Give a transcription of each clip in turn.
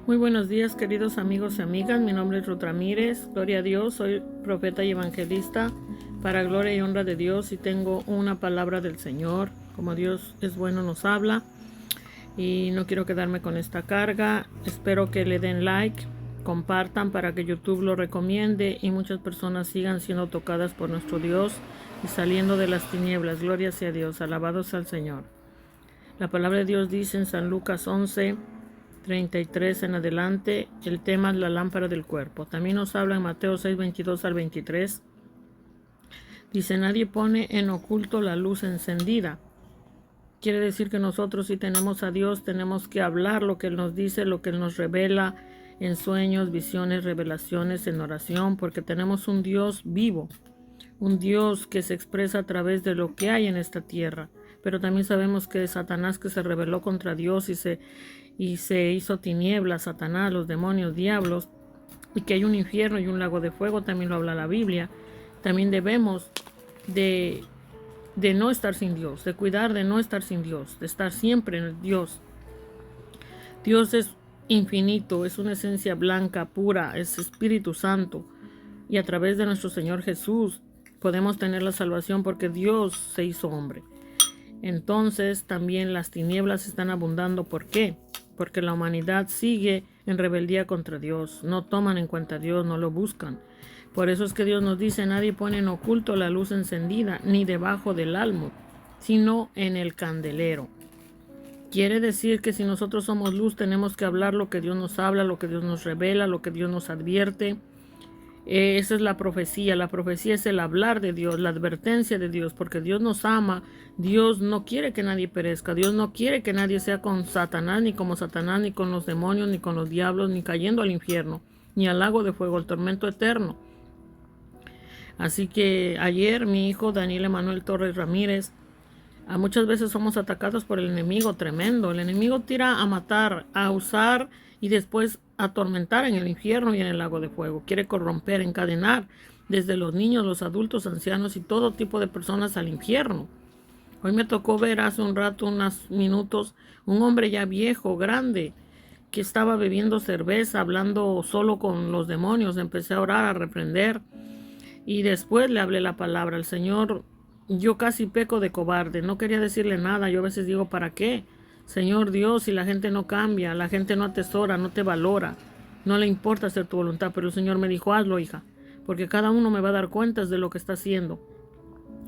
Muy buenos días, queridos amigos y amigas. Mi nombre es Ruth Ramírez. Gloria a Dios. Soy profeta y evangelista para gloria y honra de Dios y tengo una palabra del Señor. Como Dios es bueno, nos habla y no quiero quedarme con esta carga. Espero que le den like, compartan para que YouTube lo recomiende y muchas personas sigan siendo tocadas por nuestro Dios y saliendo de las tinieblas. Gloria sea a Dios. Alabados al Señor. La palabra de Dios dice en San Lucas 11:33 en adelante, el tema es la lámpara del cuerpo. También nos habla en Mateo 6:22 al 23. Dice, nadie pone en oculto la luz encendida. Quiere decir que nosotros, si tenemos a Dios, tenemos que hablar lo que Él nos dice, lo que Él nos revela en sueños, visiones, revelaciones, en oración, porque tenemos un Dios vivo, un Dios que se expresa a través de lo que hay en esta tierra. Pero también sabemos que Satanás, que se rebeló contra Dios y se hizo tinieblas, Satanás, los demonios, diablos, y que hay un infierno y un lago de fuego, también lo habla la Biblia. También debemos de no estar sin Dios, de cuidar de no estar sin Dios, de estar siempre en Dios. Dios es infinito, es una esencia blanca, pura, es Espíritu Santo, y a través de nuestro Señor Jesús podemos tener la salvación porque Dios se hizo hombre. Entonces también las tinieblas están abundando. ¿Por qué? Porque la humanidad sigue en rebeldía contra Dios. No toman en cuenta a Dios, no lo buscan. Por eso es que Dios nos dice, nadie pone en oculto la luz encendida, ni debajo del almud, sino en el candelero. Quiere decir que si nosotros somos luz, tenemos que hablar lo que Dios nos habla, lo que Dios nos revela, lo que Dios nos advierte. Esa es la profecía. La profecía es el hablar de Dios, la advertencia de Dios, porque Dios nos ama. Dios no quiere que nadie perezca. Dios no quiere que nadie sea con Satanás, ni como Satanás, ni con los demonios, ni con los diablos, ni cayendo al infierno, ni al lago de fuego, el tormento eterno. Así que ayer mi hijo Daniel Emanuel Torres Ramírez, muchas veces somos atacados por el enemigo tremendo. El enemigo tira a matar, a usar y después atormentar en el infierno y en el lago de fuego. Quiere corromper, encadenar desde los niños, los adultos, ancianos y todo tipo de personas al infierno. Hoy me tocó ver hace un rato, unos minutos, un hombre ya viejo, grande, que estaba bebiendo cerveza, hablando solo con los demonios. Empecé a orar, a reprender y después le hablé la palabra al Señor. Yo casi peco de cobarde, no quería decirle nada. Yo a veces digo, ¿para qué? Señor Dios, si la gente no cambia, la gente no atesora, no te valora, no le importa hacer tu voluntad. Pero el Señor me dijo, hazlo, hija, porque cada uno me va a dar cuentas de lo que está haciendo.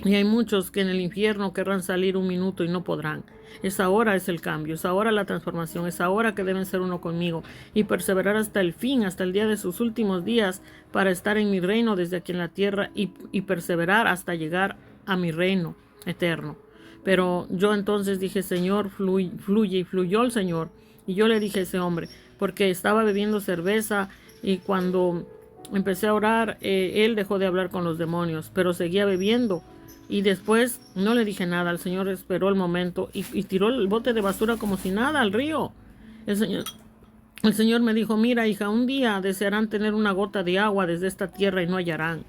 Y hay muchos que en el infierno querrán salir un minuto y no podrán. Esa hora es el cambio, esa hora la transformación, esa hora que deben ser uno conmigo y perseverar hasta el fin, hasta el día de sus últimos días, para estar en mi reino desde aquí en la tierra y perseverar hasta llegar a mi reino eterno. Pero yo entonces dije, Señor, fluye, y fluyó el Señor. Y yo le dije a ese hombre, porque estaba bebiendo cerveza y cuando empecé a orar, él dejó de hablar con los demonios, pero seguía bebiendo. Y después no le dije nada. El Señor esperó el momento y tiró el bote de basura como si nada al río. El Señor me dijo, mira, hija, un día desearán tener una gota de agua desde esta tierra y no hallarán.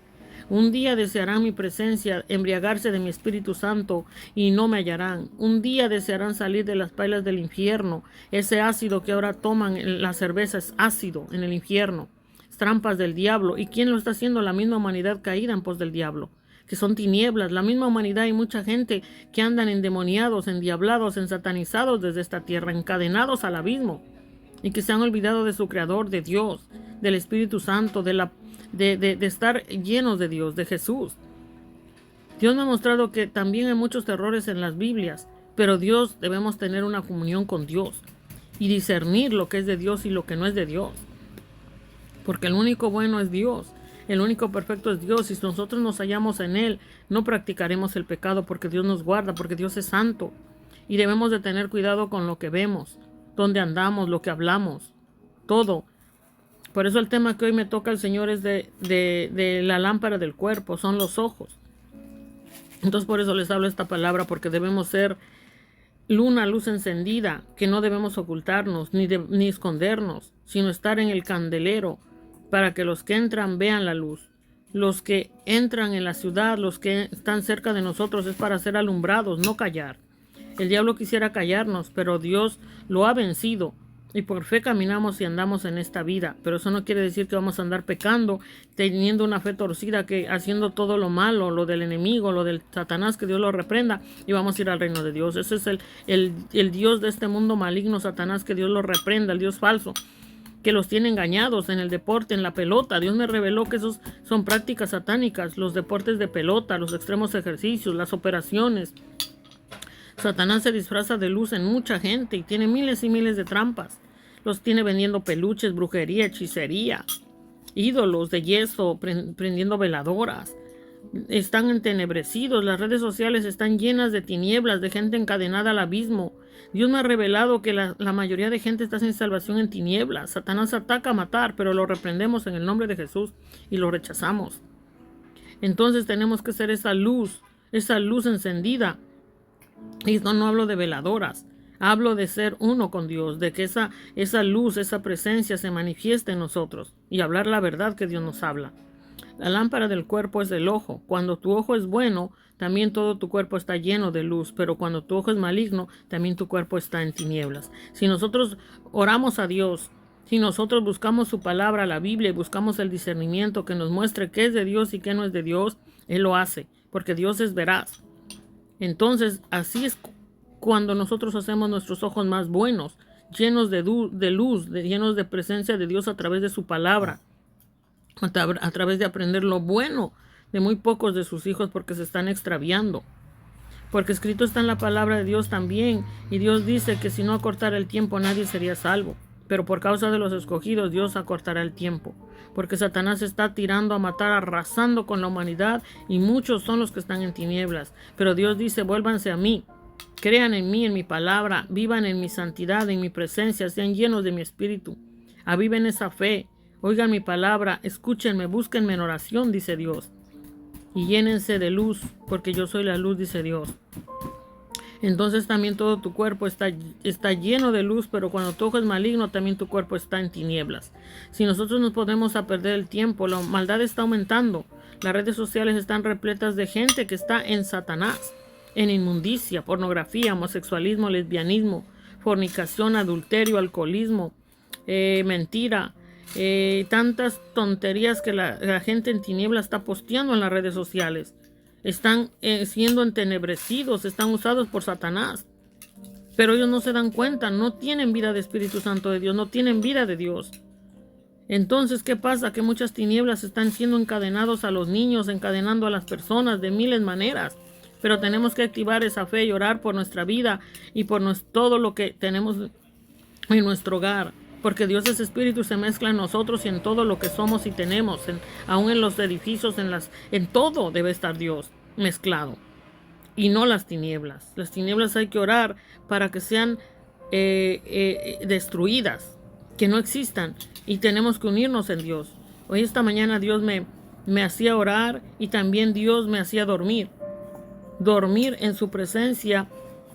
Un día desearán mi presencia, embriagarse de mi Espíritu Santo y no me hallarán. Un día desearán salir de las pailas del infierno. Ese ácido que ahora toman en la cerveza es ácido en el infierno. Es trampas del diablo. ¿Y quién lo está haciendo? La misma humanidad caída en pos del diablo, que son tinieblas. La misma humanidad, hay mucha gente que andan endemoniados, endiablados, ensatanizados desde esta tierra, encadenados al abismo, y que se han olvidado de su Creador, de Dios, del Espíritu Santo, de estar llenos de Dios, de Jesús. Dios me ha mostrado que también hay muchos errores en las Biblias, pero Dios, debemos tener una comunión con Dios y discernir lo que es de Dios y lo que no es de Dios, porque el único bueno es Dios. El único perfecto es Dios, y si nosotros nos hallamos en Él, no practicaremos el pecado, porque Dios nos guarda, porque Dios es santo. Y debemos de tener cuidado con lo que vemos, dónde andamos, lo que hablamos, todo. Por eso el tema que hoy me toca el Señor es de la lámpara del cuerpo, son los ojos. Entonces por eso les hablo esta palabra, porque debemos ser luz encendida, que no debemos ocultarnos ni escondernos, sino estar en el candelero, para que los que entran vean la luz. Los que entran en la ciudad, los que están cerca de nosotros, es para ser alumbrados, no callar. El diablo quisiera callarnos, pero Dios lo ha vencido. y por fe caminamos y andamos en esta vida, pero eso no quiere decir que vamos a andar pecando, teniendo una fe torcida, que haciendo todo lo malo, lo del enemigo, lo del Satanás, que Dios lo reprenda, y vamos a ir al reino de Dios. Ese es el Dios de este mundo maligno, Satanás, que Dios lo reprenda, el Dios falso, que los tiene engañados en el deporte, en la pelota. Dios me reveló que esos son prácticas satánicas, los deportes de pelota, los extremos ejercicios, las operaciones. Satanás se disfraza de luz en mucha gente y tiene miles y miles de trampas. Los tiene vendiendo peluches, brujería, hechicería, ídolos de yeso, prendiendo veladoras. Están entenebrecidos, las redes sociales están llenas de tinieblas, de gente encadenada al abismo. Dios me ha revelado que la mayoría de gente está sin salvación en tinieblas. Satanás ataca a matar, pero lo reprendemos en el nombre de Jesús y lo rechazamos. Entonces tenemos que ser esa luz encendida. Y no hablo de veladoras, hablo de ser uno con Dios, de que esa luz, esa presencia se manifieste en nosotros y hablar la verdad que Dios nos habla. La lámpara del cuerpo es el ojo. Cuando tu ojo es bueno, también todo tu cuerpo está lleno de luz, pero cuando tu ojo es maligno, también tu cuerpo está en tinieblas. Si nosotros oramos a Dios, si nosotros buscamos su palabra, la Biblia, y buscamos el discernimiento que nos muestre qué es de Dios y qué no es de Dios, Él lo hace, porque Dios es veraz. Entonces, así es cuando nosotros hacemos nuestros ojos más buenos, llenos de luz, llenos de presencia de Dios a través de su palabra, a través de aprender lo bueno de muy pocos de sus hijos porque se están extraviando. Porque escrito está en la palabra de Dios también, y Dios dice que si no acortara el tiempo nadie sería salvo. Pero por causa de los escogidos Dios acortará el tiempo, porque Satanás está tirando a matar, arrasando con la humanidad, y muchos son los que están en tinieblas. Pero Dios dice, vuélvanse a mí, crean en mí, en mi palabra, vivan en mi santidad, en mi presencia, sean llenos de mi espíritu, aviven esa fe, oigan mi palabra, escúchenme, búsquenme en oración, dice Dios, y llénense de luz, porque yo soy la luz, dice Dios. Entonces también todo tu cuerpo está lleno de luz, pero cuando tu ojo es maligno, también tu cuerpo está en tinieblas. Si nosotros nos ponemos a perder el tiempo, la maldad está aumentando. Las redes sociales están repletas de gente que está en Satanás, en inmundicia, pornografía, homosexualismo, lesbianismo, fornicación, adulterio, alcoholismo, mentira, tantas tonterías que la gente en tinieblas está posteando en las redes sociales. Están siendo entenebrecidos, están usados por Satanás. Pero ellos no se dan cuenta, no tienen vida de Espíritu Santo de Dios, no tienen vida de Dios. Entonces, ¿qué pasa? Que muchas tinieblas están siendo encadenados a los niños, encadenando a las personas de miles de maneras. Pero tenemos que activar esa fe y orar por nuestra vida y por todo lo que tenemos en nuestro hogar. Porque Dios es espíritu, se mezcla en nosotros y en todo lo que somos y tenemos, aún en los edificios, en todo debe estar Dios mezclado, y no las tinieblas. Las tinieblas hay que orar para que sean destruidas, que no existan, y tenemos que unirnos en Dios. Hoy esta mañana Dios me hacía orar, y también Dios me hacía dormir en su presencia,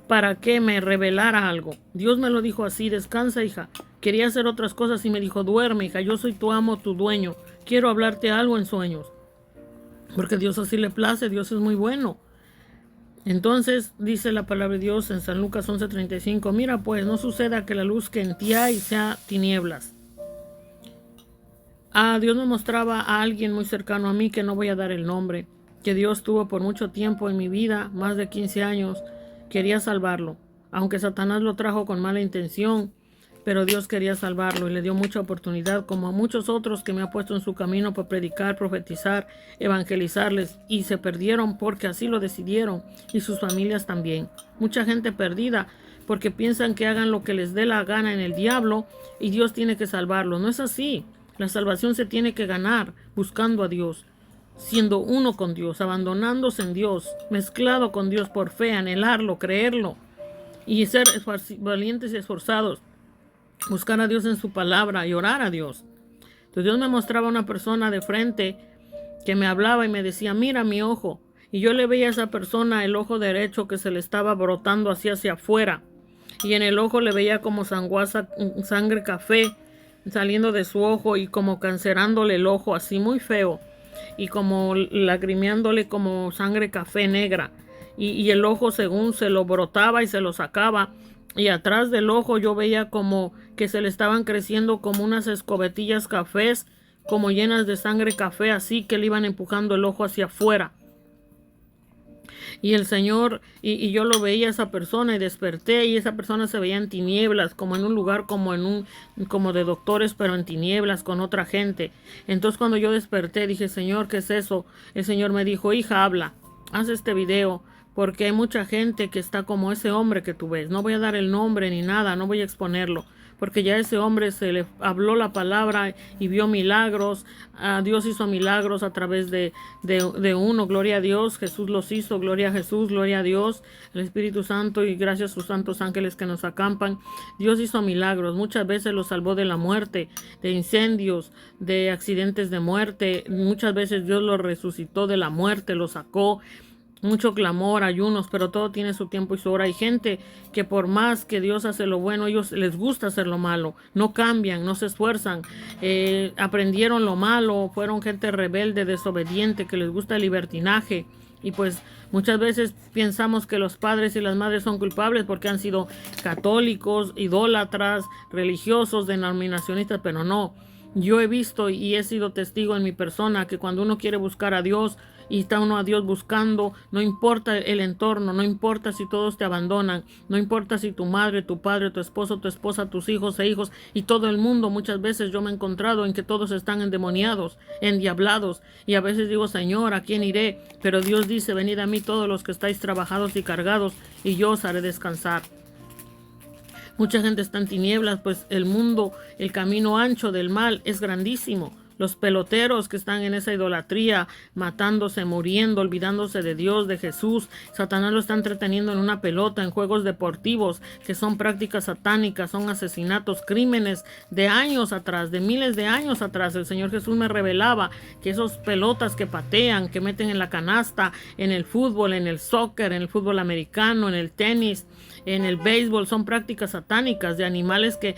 para que me revelara algo. Dios me lo dijo así: descansa, hija. Quería hacer otras cosas y me dijo, duerme, hija, yo soy tu amo, tu dueño. Quiero hablarte algo en sueños. Porque Dios así le place, Dios es muy bueno. Entonces dice la palabra de Dios en San Lucas 11:35, mira pues, no suceda que la luz que en ti hay sea tinieblas. Dios me mostraba a alguien muy cercano a mí, que no voy a dar el nombre, que Dios tuvo por mucho tiempo en mi vida, más de 15 años, quería salvarlo, aunque Satanás lo trajo con mala intención, pero Dios quería salvarlo y le dio mucha oportunidad, como a muchos otros que me ha puesto en su camino para predicar, profetizar, evangelizarles, y se perdieron porque así lo decidieron, y sus familias también. Mucha gente perdida porque piensan que hagan lo que les dé la gana en el diablo y Dios tiene que salvarlo. No es así. La salvación se tiene que ganar buscando a Dios, siendo uno con Dios, abandonándose en Dios, mezclado con Dios por fe, anhelarlo, creerlo y ser valientes y esforzados, buscar a Dios en su palabra y orar a Dios. Entonces Dios me mostraba una persona de frente que me hablaba y me decía, mira mi ojo, y yo le veía a esa persona el ojo derecho que se le estaba brotando hacia afuera, y en el ojo le veía como sanguaza, sangre café saliendo de su ojo y como cancerándole el ojo así muy feo, y como lagrimeándole como sangre café negra, y el ojo según se lo brotaba y se lo sacaba, y atrás del ojo yo veía como que se le estaban creciendo como unas escobetillas cafés, como llenas de sangre café, así que le iban empujando el ojo hacia afuera. Y el Señor, y yo lo veía a esa persona y desperté, y esa persona se veía en tinieblas, como en un lugar como de doctores, pero en tinieblas con otra gente. Entonces cuando yo desperté dije, Señor, ¿qué es eso? El Señor me dijo, hija, habla, haz este video, porque hay mucha gente que está como ese hombre que tú ves. No voy a dar el nombre ni nada, no voy a exponerlo, porque ya ese hombre se le habló la palabra y vio milagros. Dios hizo milagros a través de uno, gloria a Dios. Jesús los hizo, gloria a Jesús, gloria a Dios, el Espíritu Santo, y gracias a sus santos ángeles que nos acampan. Dios hizo milagros, muchas veces los salvó de la muerte, de incendios, de accidentes de muerte. Muchas veces Dios los resucitó de la muerte, los sacó. Mucho clamor, ayunos, pero todo tiene su tiempo y su hora. Hay gente que por más que Dios hace lo bueno, ellos les gusta hacer lo malo. No cambian, no se esfuerzan. Aprendieron lo malo, fueron gente rebelde, desobediente, que les gusta el libertinaje. Y pues muchas veces pensamos que los padres y las madres son culpables porque han sido católicos, idólatras, religiosos, denominacionistas, pero no. Yo he visto y he sido testigo en mi persona que cuando uno quiere buscar a Dios y está uno a Dios buscando, no importa el entorno, no importa si todos te abandonan, no importa si tu madre, tu padre, tu esposo, tu esposa, tus hijos e hijos y todo el mundo, muchas veces yo me he encontrado en que todos están endemoniados, endiablados, y a veces digo, Señor, ¿a quién iré? Pero Dios dice, venid a mí todos los que estáis trabajados y cargados, y yo os haré descansar. Mucha gente está en tinieblas, pues el mundo, el camino ancho del mal es grandísimo. Los peloteros que están en esa idolatría, matándose, muriendo, olvidándose de Dios, de Jesús. Satanás lo está entreteniendo en una pelota, en juegos deportivos, que son prácticas satánicas, son asesinatos, crímenes de años atrás, de miles de años atrás. El Señor Jesús me revelaba que esos pelotas que patean, que meten en la canasta, en el fútbol, en el soccer, en el fútbol americano, en el tenis, en el béisbol, son prácticas satánicas de animales que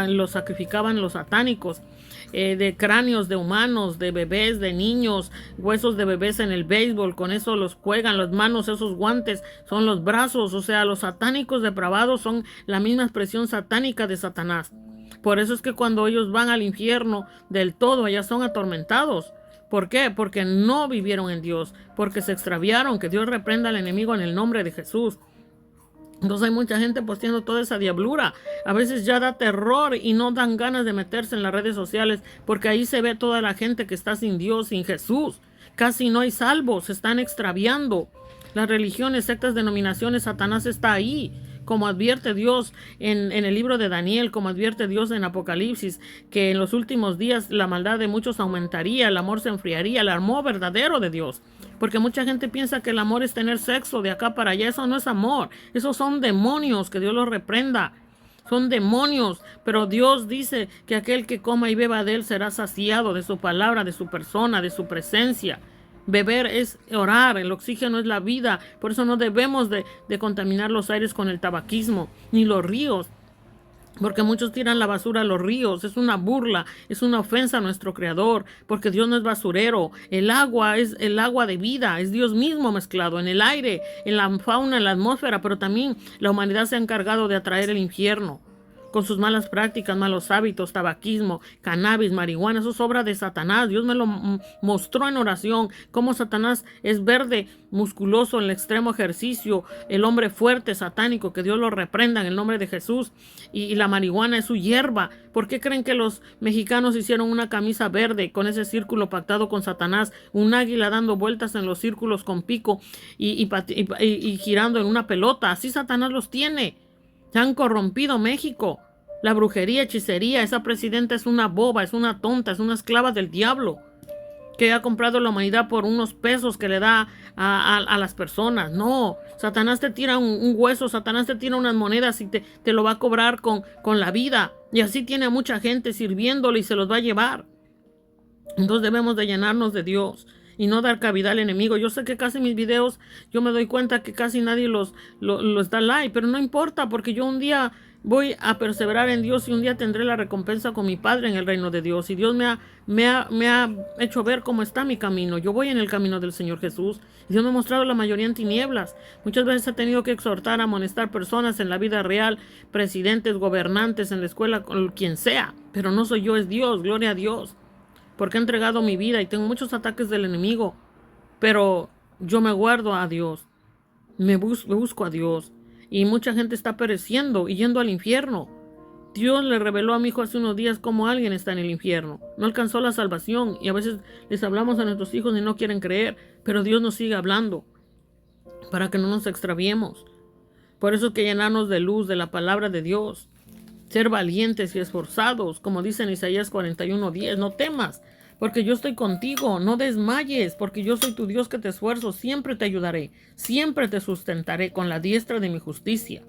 los sacrificaban los satánicos. De cráneos de humanos, de bebés, de niños, huesos de bebés en el béisbol, con eso los juegan, las manos, esos guantes son los brazos. O sea, los satánicos depravados son la misma expresión satánica de Satanás. Por eso es que cuando ellos van al infierno del todo, allá son atormentados. ¿Por qué? Porque no vivieron en Dios, porque se extraviaron. Que Dios reprenda al enemigo en el nombre de Jesús. Entonces hay mucha gente posteando toda esa diablura. A veces ya da terror y no dan ganas de meterse en las redes sociales, porque ahí se ve toda la gente que está sin Dios, sin Jesús. Casi no hay salvos, se están extraviando. Las religiones, sectas, denominaciones, Satanás está ahí. Como advierte Dios en el libro de Daniel, como advierte Dios en Apocalipsis, que en los últimos días la maldad de muchos aumentaría, el amor se enfriaría, el amor verdadero de Dios. Porque mucha gente piensa que el amor es tener sexo de acá para allá. Eso no es amor, esos son demonios, que Dios los reprenda. Son demonios, pero Dios dice que aquel que coma y beba de él será saciado de su palabra, de su persona, de su presencia. Beber es orar, el oxígeno es la vida. Por eso no debemos de contaminar los aires con el tabaquismo, ni los ríos, porque muchos tiran la basura a los ríos. Es una burla, es una ofensa a nuestro Creador, porque Dios no es basurero. El agua es el agua de vida, es Dios mismo mezclado en el aire, en la fauna, en la atmósfera, pero también la humanidad se ha encargado de atraer el infierno con sus malas prácticas, malos hábitos, tabaquismo, cannabis, marihuana. Eso es obra de Satanás. Dios me lo mostró en oración, cómo Satanás es verde, musculoso, en el extremo ejercicio, el hombre fuerte, satánico, que Dios lo reprenda en el nombre de Jesús. Y la marihuana es su hierba. ¿Por qué creen que los mexicanos hicieron una camisa verde con ese círculo pactado con Satanás? Un águila dando vueltas en los círculos con pico y girando en una pelota. Así Satanás los tiene. Se han corrompido México. La brujería, hechicería. Esa presidenta es una boba, es una tonta, es una esclava del diablo, que ha comprado la humanidad por unos pesos que le da a las personas. No, Satanás te tira un hueso, Satanás te tira unas monedas y te lo va a cobrar con la vida. Y así tiene a mucha gente sirviéndole y se los va a llevar. Entonces debemos de llenarnos de Dios y no dar cabida al enemigo. Yo sé que casi mis videos, yo me doy cuenta que casi nadie los da like, pero no importa, porque yo un día voy a perseverar en Dios y un día tendré la recompensa con mi Padre en el reino de Dios. Y Dios me ha hecho ver cómo está mi camino. Yo voy en el camino del Señor Jesús. Y Dios me ha mostrado la mayoría en tinieblas. Muchas veces he tenido que exhortar, amonestar personas en la vida real, presidentes, gobernantes, en la escuela, quien sea. Pero no soy yo, es Dios, gloria a Dios. Porque he entregado mi vida y tengo muchos ataques del enemigo. Pero yo me guardo a Dios. Busco a Dios. Y mucha gente está pereciendo y yendo al infierno. Dios le reveló a mi hijo hace unos días cómo alguien está en el infierno. No alcanzó la salvación y a veces les hablamos a nuestros hijos y no quieren creer, pero Dios nos sigue hablando para que no nos extraviemos. Por eso hay que llenarnos de luz de la palabra de Dios. Ser valientes y esforzados, como dice en Isaías 41:10. No temas, porque yo estoy contigo. No desmayes, porque yo soy tu Dios que te esfuerzo. Siempre te ayudaré, siempre te sustentaré con la diestra de mi justicia.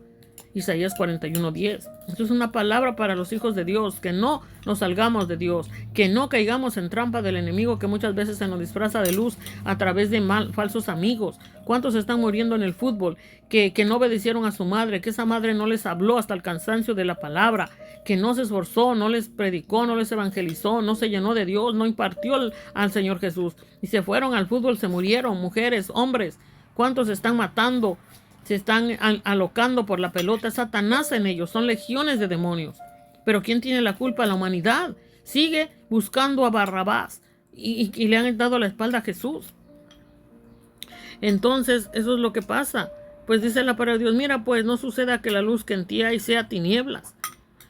Isaías 41:10. Esto es una palabra para los hijos de Dios, que no nos salgamos de Dios, que no caigamos en trampa del enemigo que muchas veces se nos disfraza de luz a través de falsos amigos. ¿Cuántos están muriendo en el fútbol? Que no obedecieron a su madre, que esa madre no les habló hasta el cansancio de la palabra, que no se esforzó, no les predicó, no les evangelizó, no se llenó de Dios, no impartió al Señor Jesús. Y se fueron al fútbol, se murieron, mujeres, hombres. ¿Cuántos se están matando? Se están alocando por la pelota. Satanás en ellos, son legiones de demonios. Pero ¿quién tiene la culpa? La humanidad. Sigue buscando a Barrabás y le han dado la espalda a Jesús. Entonces, eso es lo que pasa. Pues dice la palabra de Dios, mira, pues no suceda que la luz que en ti hay sea tinieblas.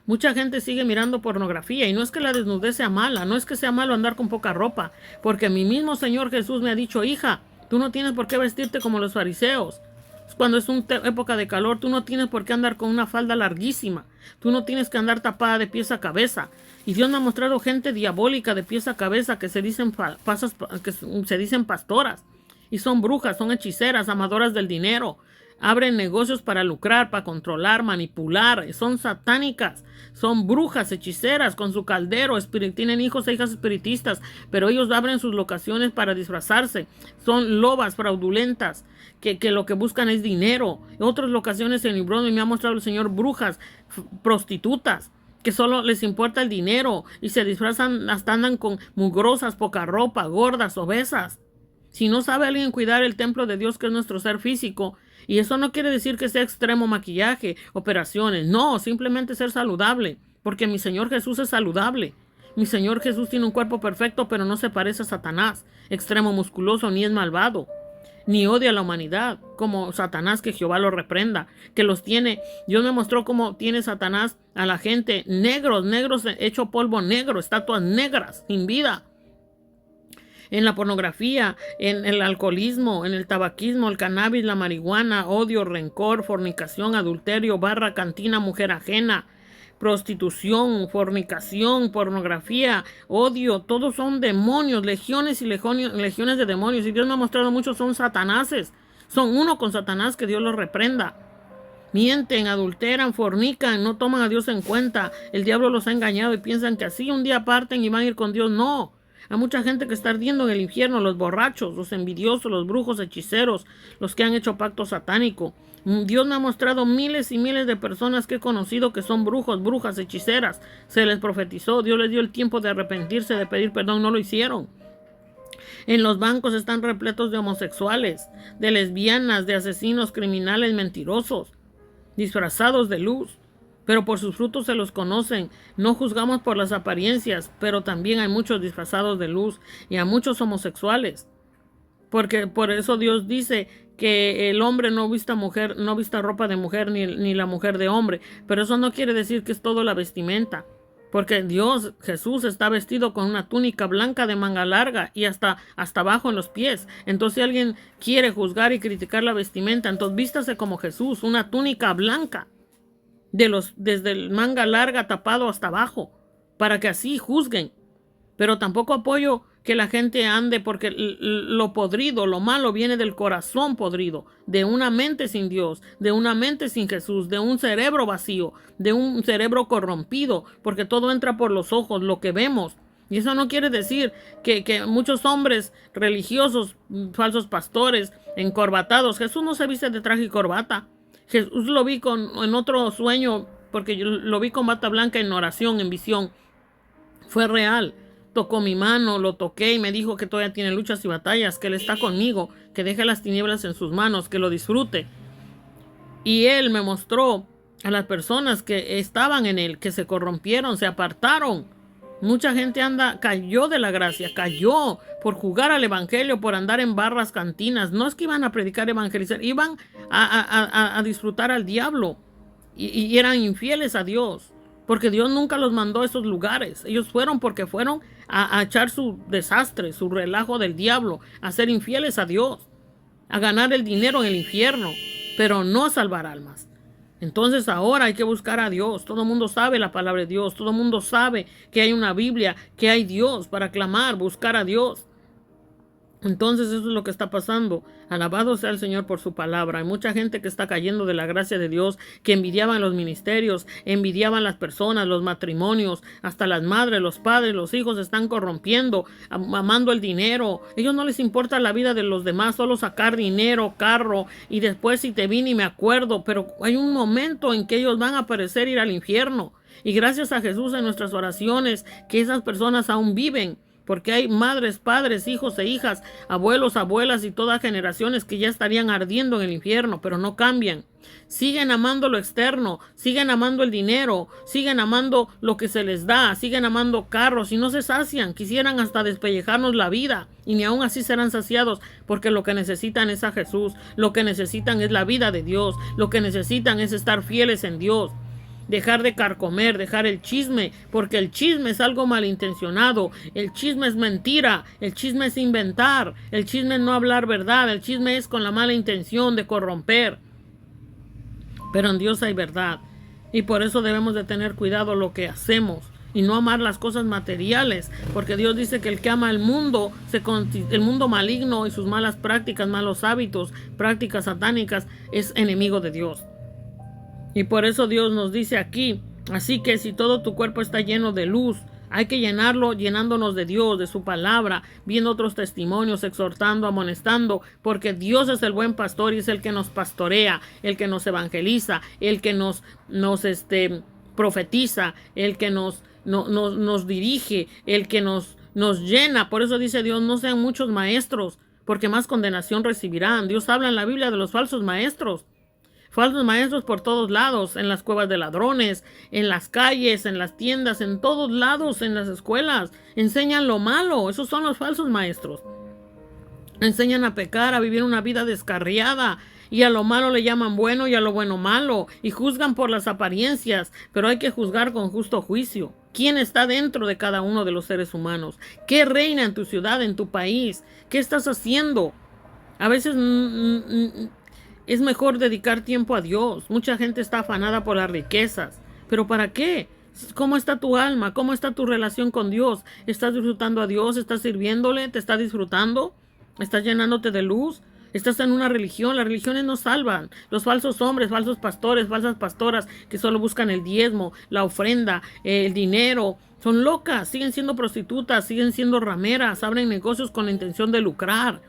Mucha gente sigue mirando pornografía y no es que la desnudez sea mala, no es que sea malo andar con poca ropa, porque mi mismo Señor Jesús me ha dicho, hija, tú no tienes por qué vestirte como los fariseos. Cuando es una época de calor, tú no tienes por qué andar con una falda larguísima. Tú no tienes que andar tapada de pies a cabeza. Y Dios me ha mostrado gente diabólica de pies a cabeza que se dicen pastoras. Y son brujas, son hechiceras, amadoras del dinero. Abren negocios para lucrar, para controlar, manipular. Son satánicas. Son brujas, hechiceras, con su caldero. Tienen hijos e hijas espiritistas. Pero ellos abren sus locaciones para disfrazarse. Son lobas fraudulentas. Que lo que buscan es dinero. En otras locaciones en Hebrón me ha mostrado el Señor brujas, prostitutas, que solo les importa el dinero y se disfrazan, hasta andan con mugrosas, poca ropa, gordas, obesas. Si no sabe alguien cuidar el templo de Dios, que es nuestro ser físico, y eso no quiere decir que sea extremo maquillaje, operaciones, no, simplemente ser saludable, porque mi Señor Jesús es saludable. Mi Señor Jesús tiene un cuerpo perfecto, pero no se parece a Satanás, extremo musculoso, ni es malvado, ni odia a la humanidad, como Satanás, que Jehová lo reprenda, que los tiene. Dios me mostró cómo tiene Satanás a la gente, negros, hecho polvo negro, estatuas negras, sin vida. En la pornografía, en el alcoholismo, en el tabaquismo, el cannabis, la marihuana, odio, rencor, fornicación, adulterio, barra, cantina, mujer ajena, prostitución, fornicación, pornografía, odio, todos son demonios, legiones y legiones de demonios. Y Dios me ha mostrado muchos son satanases, son uno con Satanás, que Dios los reprenda. Mienten, adulteran, fornican, no toman a Dios en cuenta. El diablo los ha engañado y piensan que así un día parten y van a ir con Dios. No. Hay mucha gente que está ardiendo en el infierno, los borrachos, los envidiosos, los brujos, hechiceros, los que han hecho pacto satánico. Dios me ha mostrado miles y miles de personas que he conocido que son brujos, brujas, hechiceras. Se les profetizó, Dios les dio el tiempo de arrepentirse, de pedir perdón, no lo hicieron. En los bancos están repletos de homosexuales, de lesbianas, de asesinos, criminales, mentirosos, disfrazados de luz. Pero por sus frutos se los conocen. No juzgamos por las apariencias, pero también hay muchos disfrazados de luz y a muchos homosexuales. Porque por eso Dios dice que el hombre no vista ropa de mujer, ni la mujer de hombre. Pero eso no quiere decir que es todo la vestimenta. Porque Dios, Jesús, está vestido con una túnica blanca de manga larga y hasta abajo en los pies. Entonces, si alguien quiere juzgar y criticar la vestimenta, entonces vístase como Jesús, una túnica blanca, desde el manga larga tapado hasta abajo, para que así juzguen. Pero tampoco apoyo que la gente ande, porque lo podrido, lo malo viene del corazón podrido, de una mente sin Dios, de una mente sin Jesús, de un cerebro vacío, de un cerebro corrompido, porque todo entra por los ojos, lo que vemos. Y eso no quiere decir que muchos hombres religiosos, falsos pastores, encorbatados, Jesús no se viste de traje y corbata. Jesús lo vi en otro sueño porque yo lo vi con bata blanca en oración, en visión. Fue real. Tocó mi mano, lo toqué y me dijo que todavía tiene luchas y batallas, que Él está conmigo, que deje las tinieblas en sus manos, que lo disfrute. Y Él me mostró a las personas que estaban en Él, que se corrompieron, se apartaron. Mucha gente cayó de la gracia, cayó por jugar al evangelio, por andar en barras, cantinas. No es que iban a predicar, evangelizar, iban a disfrutar al diablo y eran infieles a Dios, porque Dios nunca los mandó a esos lugares. Ellos fueron porque fueron a echar su desastre, su relajo del diablo, a ser infieles a Dios, a ganar el dinero en el infierno, pero no a salvar almas. Entonces ahora hay que buscar a Dios. Todo el mundo sabe la palabra de Dios. Todo el mundo sabe que hay una Biblia, que hay Dios para clamar, buscar a Dios. Entonces eso es lo que está pasando. Alabado sea el Señor por su palabra. Hay mucha gente que está cayendo de la gracia de Dios, que envidiaban los ministerios, envidiaban las personas, los matrimonios, hasta las madres, los padres, los hijos se están corrompiendo, amando el dinero. A ellos no les importa la vida de los demás, solo sacar dinero, carro, y después si te vine y me acuerdo. Pero hay un momento en que ellos van a perecer, ir al infierno. Y gracias a Jesús en nuestras oraciones, que esas personas aún viven. Porque hay madres, padres, hijos e hijas, abuelos, abuelas y todas generaciones que ya estarían ardiendo en el infierno, pero no cambian. Siguen amando lo externo, siguen amando el dinero, siguen amando lo que se les da, siguen amando carros y no se sacian. Quisieran hasta despellejarnos la vida y ni aún así serán saciados, porque lo que necesitan es a Jesús, lo que necesitan es la vida de Dios, lo que necesitan es estar fieles en Dios. Dejar de carcomer, dejar el chisme, porque el chisme es algo malintencionado, el chisme es mentira, el chisme es inventar, el chisme es no hablar verdad, el chisme es con la mala intención de corromper. Pero en Dios hay verdad, y por eso debemos de tener cuidado lo que hacemos y no amar las cosas materiales, porque Dios dice que el que ama el mundo maligno y sus malas prácticas, malos hábitos, prácticas satánicas, es enemigo de Dios. Y por eso Dios nos dice aquí, así que si todo tu cuerpo está lleno de luz, hay que llenarlo llenándonos de Dios, de su palabra, viendo otros testimonios, exhortando, amonestando, porque Dios es el buen pastor y es el que nos pastorea, el que nos evangeliza, el que nos profetiza, el que nos dirige, el que nos llena. Por eso dice Dios, no sean muchos maestros, porque más condenación recibirán. Dios habla en la Biblia de los falsos maestros. Falsos maestros por todos lados, en las cuevas de ladrones, en las calles, en las tiendas, en todos lados, en las escuelas. Enseñan lo malo, esos son los falsos maestros. Enseñan a pecar, a vivir una vida descarriada, y a lo malo le llaman bueno y a lo bueno malo, y juzgan por las apariencias, pero hay que juzgar con justo juicio. ¿Quién está dentro de cada uno de los seres humanos? ¿Qué reina en tu ciudad, en tu país? ¿Qué estás haciendo? A veces es mejor dedicar tiempo a Dios. Mucha gente está afanada por las riquezas. ¿Pero para qué? ¿Cómo está tu alma? ¿Cómo está tu relación con Dios? ¿Estás disfrutando a Dios? ¿Estás sirviéndole? ¿Te está disfrutando? ¿Estás llenándote de luz? ¿Estás en una religión? Las religiones no salvan. Los falsos hombres, falsos pastores, falsas pastoras que solo buscan el diezmo, la ofrenda, el dinero, son locas. Siguen siendo prostitutas, siguen siendo rameras, abren negocios con la intención de lucrar,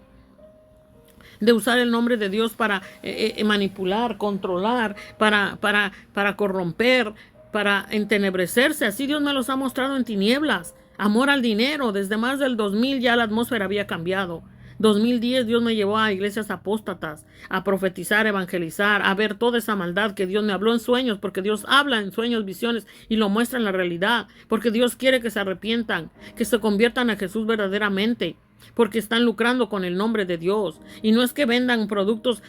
de usar el nombre de Dios para manipular, controlar, para corromper, para entenebrecerse. Así Dios me los ha mostrado en tinieblas. Amor al dinero. Desde más del 2000 ya la atmósfera había cambiado. 2010 Dios me llevó a iglesias apóstatas, a profetizar, evangelizar, a ver toda esa maldad que Dios me habló en sueños, porque Dios habla en sueños, visiones y lo muestra en la realidad, porque Dios quiere que se arrepientan, que se conviertan a Jesús verdaderamente, porque están lucrando con el nombre de Dios. Y no es que vendan productos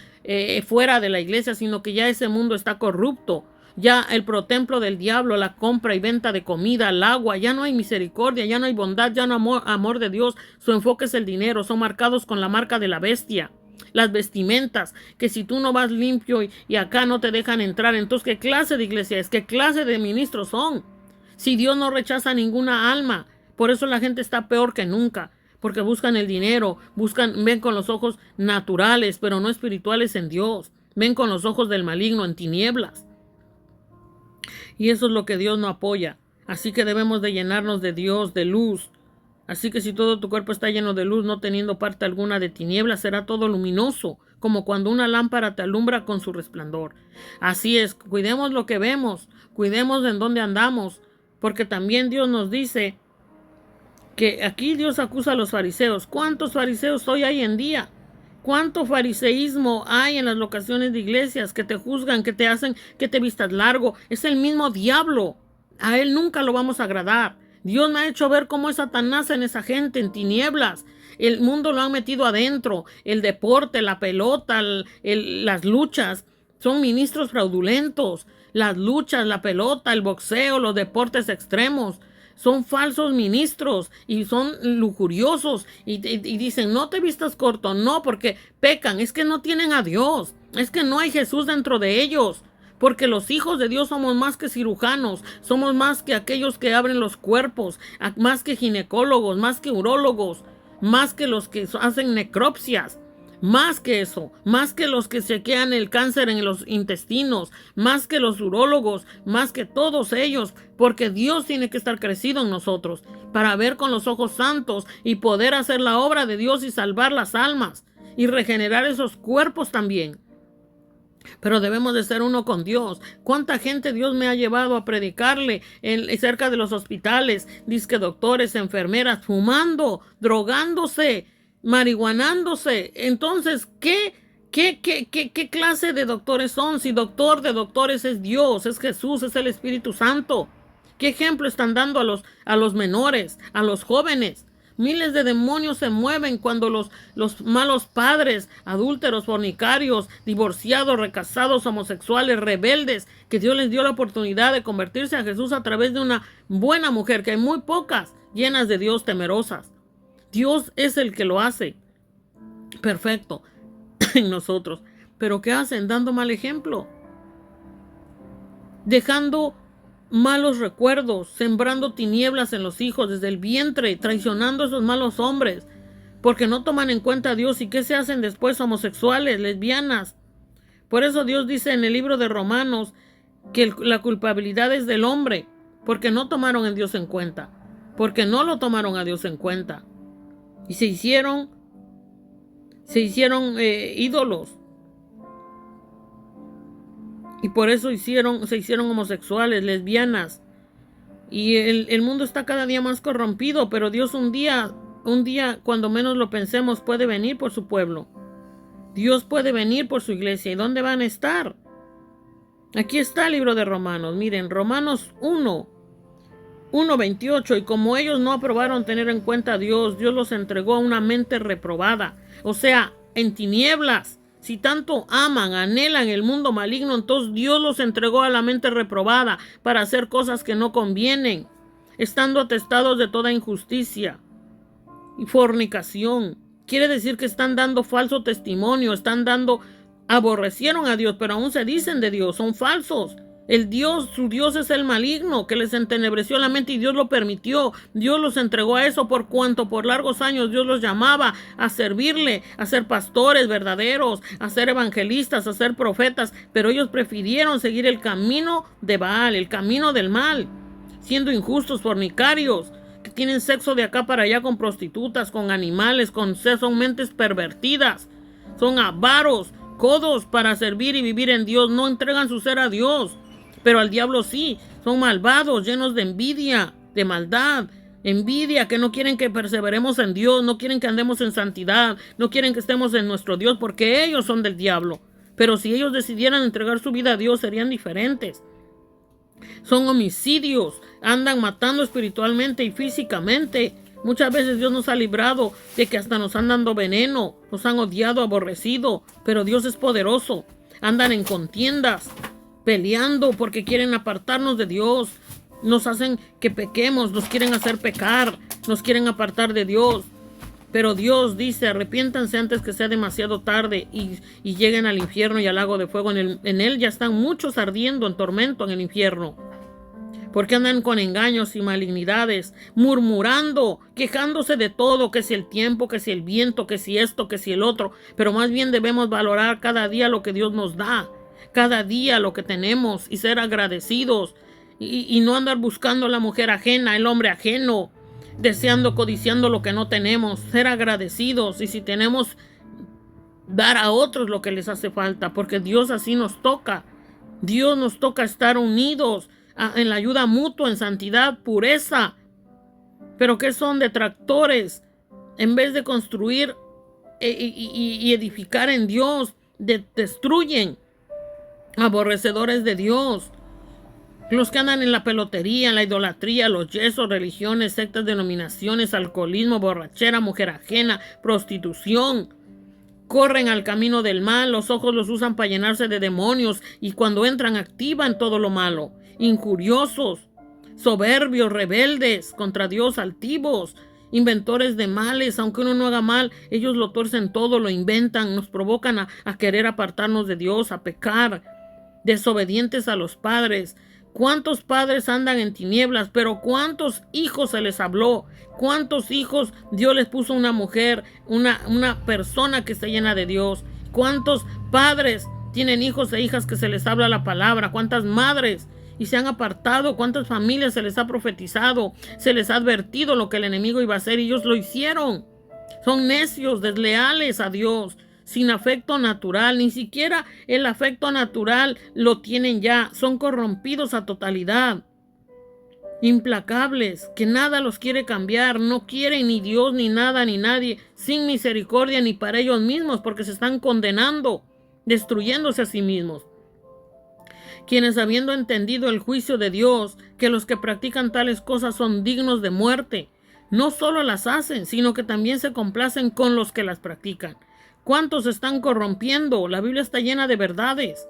fuera de la iglesia, sino que ya ese mundo está corrupto. Ya el protemplo del diablo, la compra y venta de comida, el agua, ya no hay misericordia, ya no hay bondad, ya no hay amor de Dios. Su enfoque es el dinero, son marcados con la marca de la bestia. Las vestimentas, que si tú no vas limpio y acá no te dejan entrar, entonces ¿qué clase de iglesia es? ¿Qué clase de ministros son? Si Dios no rechaza ninguna alma, por eso la gente está peor que nunca. Porque buscan el dinero, ven con los ojos naturales, pero no espirituales en Dios. Ven con los ojos del maligno en tinieblas. Y eso es lo que Dios no apoya. Así que debemos de llenarnos de Dios, de luz. Así que si todo tu cuerpo está lleno de luz, no teniendo parte alguna de tinieblas, será todo luminoso, como cuando una lámpara te alumbra con su resplandor. Así es, cuidemos lo que vemos, cuidemos en dónde andamos, porque también Dios nos dice que aquí Dios acusa a los fariseos. ¿Cuántos fariseos hoy hay en día? ¿Cuánto fariseísmo hay en las locaciones de iglesias que te juzgan, que te hacen que te vistas largo? Es el mismo diablo. A él nunca lo vamos a agradar. Dios me ha hecho ver cómo es Satanás en esa gente, en tinieblas. El mundo lo han metido adentro. El deporte, la pelota, las luchas. Son ministros fraudulentos. Las luchas, la pelota, el boxeo, los deportes extremos. Son falsos ministros y son lujuriosos y dicen, no te vistas corto, no, porque pecan, es que no tienen a Dios, es que no hay Jesús dentro de ellos, porque los hijos de Dios somos más que cirujanos, somos más que aquellos que abren los cuerpos, más que ginecólogos, más que urólogos, más que los que hacen necropsias. Más que eso, más que los que chequean el cáncer en los intestinos, más que los urólogos, más que todos ellos, porque Dios tiene que estar crecido en nosotros para ver con los ojos santos y poder hacer la obra de Dios y salvar las almas y regenerar esos cuerpos también. Pero debemos de ser uno con Dios. ¿Cuánta gente Dios me ha llevado a predicarle cerca de los hospitales? Disque doctores, enfermeras, fumando, drogándose, marihuanándose. Entonces, ¿qué clase de doctores son? Si doctor de doctores es Dios, es Jesús, es el Espíritu Santo. ¿Qué ejemplo están dando a los menores, a los jóvenes? Miles de demonios se mueven cuando los malos padres, adúlteros, fornicarios, divorciados, recasados, homosexuales, rebeldes, que Dios les dio la oportunidad de convertirse a Jesús a través de una buena mujer, que hay muy pocas, llenas de Dios, temerosas. Dios es el que lo hace perfecto en nosotros. Pero ¿qué hacen? Dando mal ejemplo. Dejando malos recuerdos, sembrando tinieblas en los hijos desde el vientre, traicionando a esos malos hombres, porque no toman en cuenta a Dios. ¿Y qué se hacen después? Homosexuales, lesbianas. Por eso Dios dice en el libro de Romanos que la culpabilidad es del hombre, porque no tomaron a Dios en cuenta, porque no lo tomaron a Dios en cuenta. Y se hicieron ídolos. Y por eso se hicieron homosexuales, lesbianas. Y el mundo está cada día más corrompido, pero Dios un día, cuando menos lo pensemos, puede venir por su pueblo. Dios puede venir por su iglesia. ¿Y dónde van a estar? Aquí está el libro de Romanos. Miren, Romanos 1:28. Y como ellos no aprobaron tener en cuenta a Dios, Dios los entregó a una mente reprobada. O sea, en tinieblas. Si tanto aman, anhelan el mundo maligno, entonces Dios los entregó a la mente reprobada para hacer cosas que no convienen, estando atestados de toda injusticia y fornicación. Quiere decir que están dando falso testimonio, aborrecieron a Dios, pero aún se dicen de Dios, son falsos. Su Dios es el maligno que les entenebreció la mente y Dios lo permitió. Dios los entregó a eso por cuanto por largos años Dios los llamaba a servirle, a ser pastores verdaderos, a ser evangelistas, a ser profetas, pero ellos prefirieron seguir el camino de Baal, el camino del mal, siendo injustos, fornicarios, que tienen sexo de acá para allá con prostitutas, con animales, son mentes pervertidas, son avaros, codos para servir y vivir en Dios, no entregan su ser a Dios. Pero al diablo sí, son malvados, llenos de envidia, de maldad, envidia, que no quieren que perseveremos en Dios, no quieren que andemos en santidad, no quieren que estemos en nuestro Dios, porque ellos son del diablo. Pero si ellos decidieran entregar su vida a Dios, serían diferentes. Son homicidios, andan matando espiritualmente y físicamente. Muchas veces Dios nos ha librado de que hasta nos han dado veneno, nos han odiado, aborrecido, pero Dios es poderoso. Andan en contiendas, peleando porque quieren apartarnos de Dios, nos hacen que pequemos, nos quieren hacer pecar, nos quieren apartar de Dios. Pero Dios dice, arrepiéntanse antes que sea demasiado tarde y lleguen al infierno y al lago de fuego. En él ya están muchos ardiendo en tormento en el infierno, porque andan con engaños y malignidades, murmurando, quejándose de todo, que si el tiempo, que si el viento, que si esto, que si el otro. Pero más bien debemos valorar cada día lo que Dios nos da, cada día lo que tenemos, y ser agradecidos y no andar buscando la mujer ajena, el hombre ajeno, deseando, codiciando lo que no tenemos. Ser agradecidos, y si tenemos, dar a otros lo que les hace falta, porque Dios así nos toca. Dios nos toca estar unidos, en la ayuda mutua, en santidad, pureza. Pero que son detractores, en vez de construir y edificar en Dios, destruyen. Aborrecedores de Dios. Los que andan en la pelotería, en la idolatría, los yesos, religiones, sectas, denominaciones, alcoholismo, borrachera, mujer ajena, prostitución. Corren al camino del mal, los ojos los usan para llenarse de demonios y cuando entran activan todo lo malo. Injuriosos, soberbios, rebeldes, contra Dios, altivos, inventores de males. Aunque uno no haga mal, ellos lo tuercen todo, lo inventan, nos provocan a querer apartarnos de Dios, a pecar. Desobedientes a los padres. ¿Cuántos padres andan en tinieblas? Pero ¿cuántos hijos se les habló? ¿Cuántos hijos Dios les puso una mujer, una persona que está llena de Dios? ¿Cuántos padres tienen hijos e hijas que se les habla la palabra? ¿Cuántas madres? Y se han apartado. ¿Cuántas familias se les ha profetizado? Se les ha advertido lo que el enemigo iba a hacer y ellos lo hicieron. Son necios, desleales a Dios, sin afecto natural. Ni siquiera el afecto natural lo tienen ya. Son corrompidos a totalidad. Implacables, que nada los quiere cambiar. No quieren ni Dios, ni nada, ni nadie. Sin misericordia ni para ellos mismos, porque se están condenando, destruyéndose a sí mismos. Quienes, habiendo entendido el juicio de Dios, que los que practican tales cosas son dignos de muerte, no solo las hacen, sino que también se complacen con los que las practican. ¿Cuántos están corrompiendo? La Biblia está llena de verdades.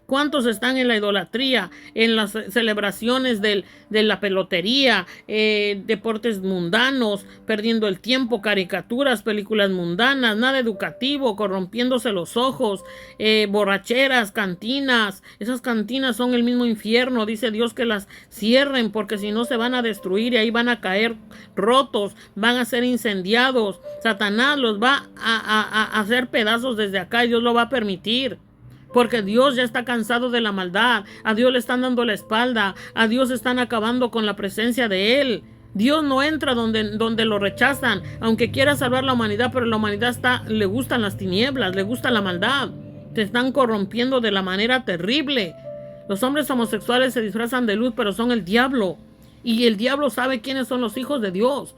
¿Cuántos están en la idolatría, en las celebraciones de la pelotería, deportes mundanos, perdiendo el tiempo, caricaturas, películas mundanas, nada educativo, corrompiéndose los ojos, borracheras, cantinas? Esas cantinas son el mismo infierno. Dice Dios que las cierren porque si no se van a destruir y ahí van a caer rotos, van a ser incendiados. Satanás los va a hacer pedazos desde acá y Dios lo va a permitir. Porque Dios ya está cansado de la maldad. A Dios le están dando la espalda. A Dios están acabando con la presencia de Él. Dios no entra donde lo rechazan. Aunque quiera salvar la humanidad, pero la humanidad le gustan las tinieblas, le gusta la maldad. Se están corrompiendo de la manera terrible. Los hombres homosexuales se disfrazan de luz, pero son el diablo. Y el diablo sabe quiénes son los hijos de Dios.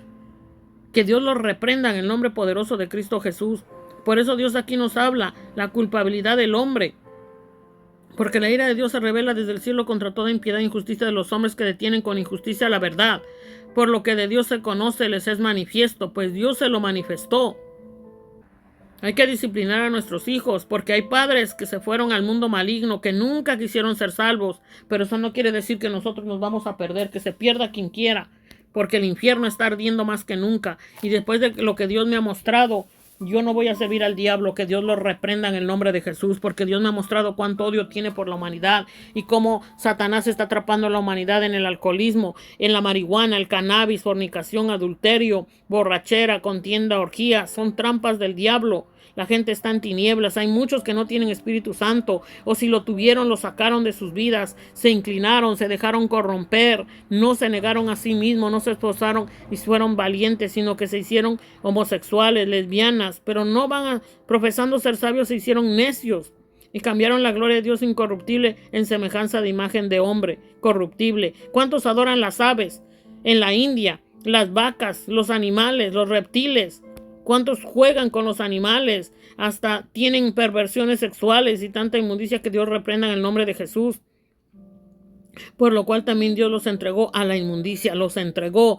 Que Dios los reprenda en el nombre poderoso de Cristo Jesús. Por eso Dios aquí nos habla la culpabilidad del hombre. Porque la ira de Dios se revela desde el cielo contra toda impiedad e injusticia de los hombres que detienen con injusticia la verdad. Por lo que de Dios se conoce, les es manifiesto, pues Dios se lo manifestó. Hay que disciplinar a nuestros hijos, porque hay padres que se fueron al mundo maligno, que nunca quisieron ser salvos, pero eso no quiere decir que nosotros nos vamos a perder, que se pierda quien quiera, porque el infierno está ardiendo más que nunca. Y después de lo que Dios me ha mostrado, yo no voy a servir al diablo. Que Dios lo reprenda en el nombre de Jesús, porque Dios me ha mostrado cuánto odio tiene por la humanidad y cómo Satanás está atrapando a la humanidad en el alcoholismo, en la marihuana, el cannabis, fornicación, adulterio, borrachera, contienda, orgía. Son trampas del diablo. La gente está en tinieblas. Hay muchos que no tienen Espíritu Santo, o si lo tuvieron, lo sacaron de sus vidas, se inclinaron, se dejaron corromper, no se negaron a sí mismos, no se esforzaron y fueron valientes, sino que se hicieron homosexuales, lesbianas, pero no van profesando ser sabios, se hicieron necios y cambiaron la gloria de Dios incorruptible en semejanza de imagen de hombre corruptible. ¿Cuántos adoran las aves en la India, las vacas, los animales, los reptiles? ¿Cuántos juegan con los animales? Hasta tienen perversiones sexuales y tanta inmundicia que Dios reprenda en el nombre de Jesús. Por lo cual también Dios los entregó a la inmundicia, los entregó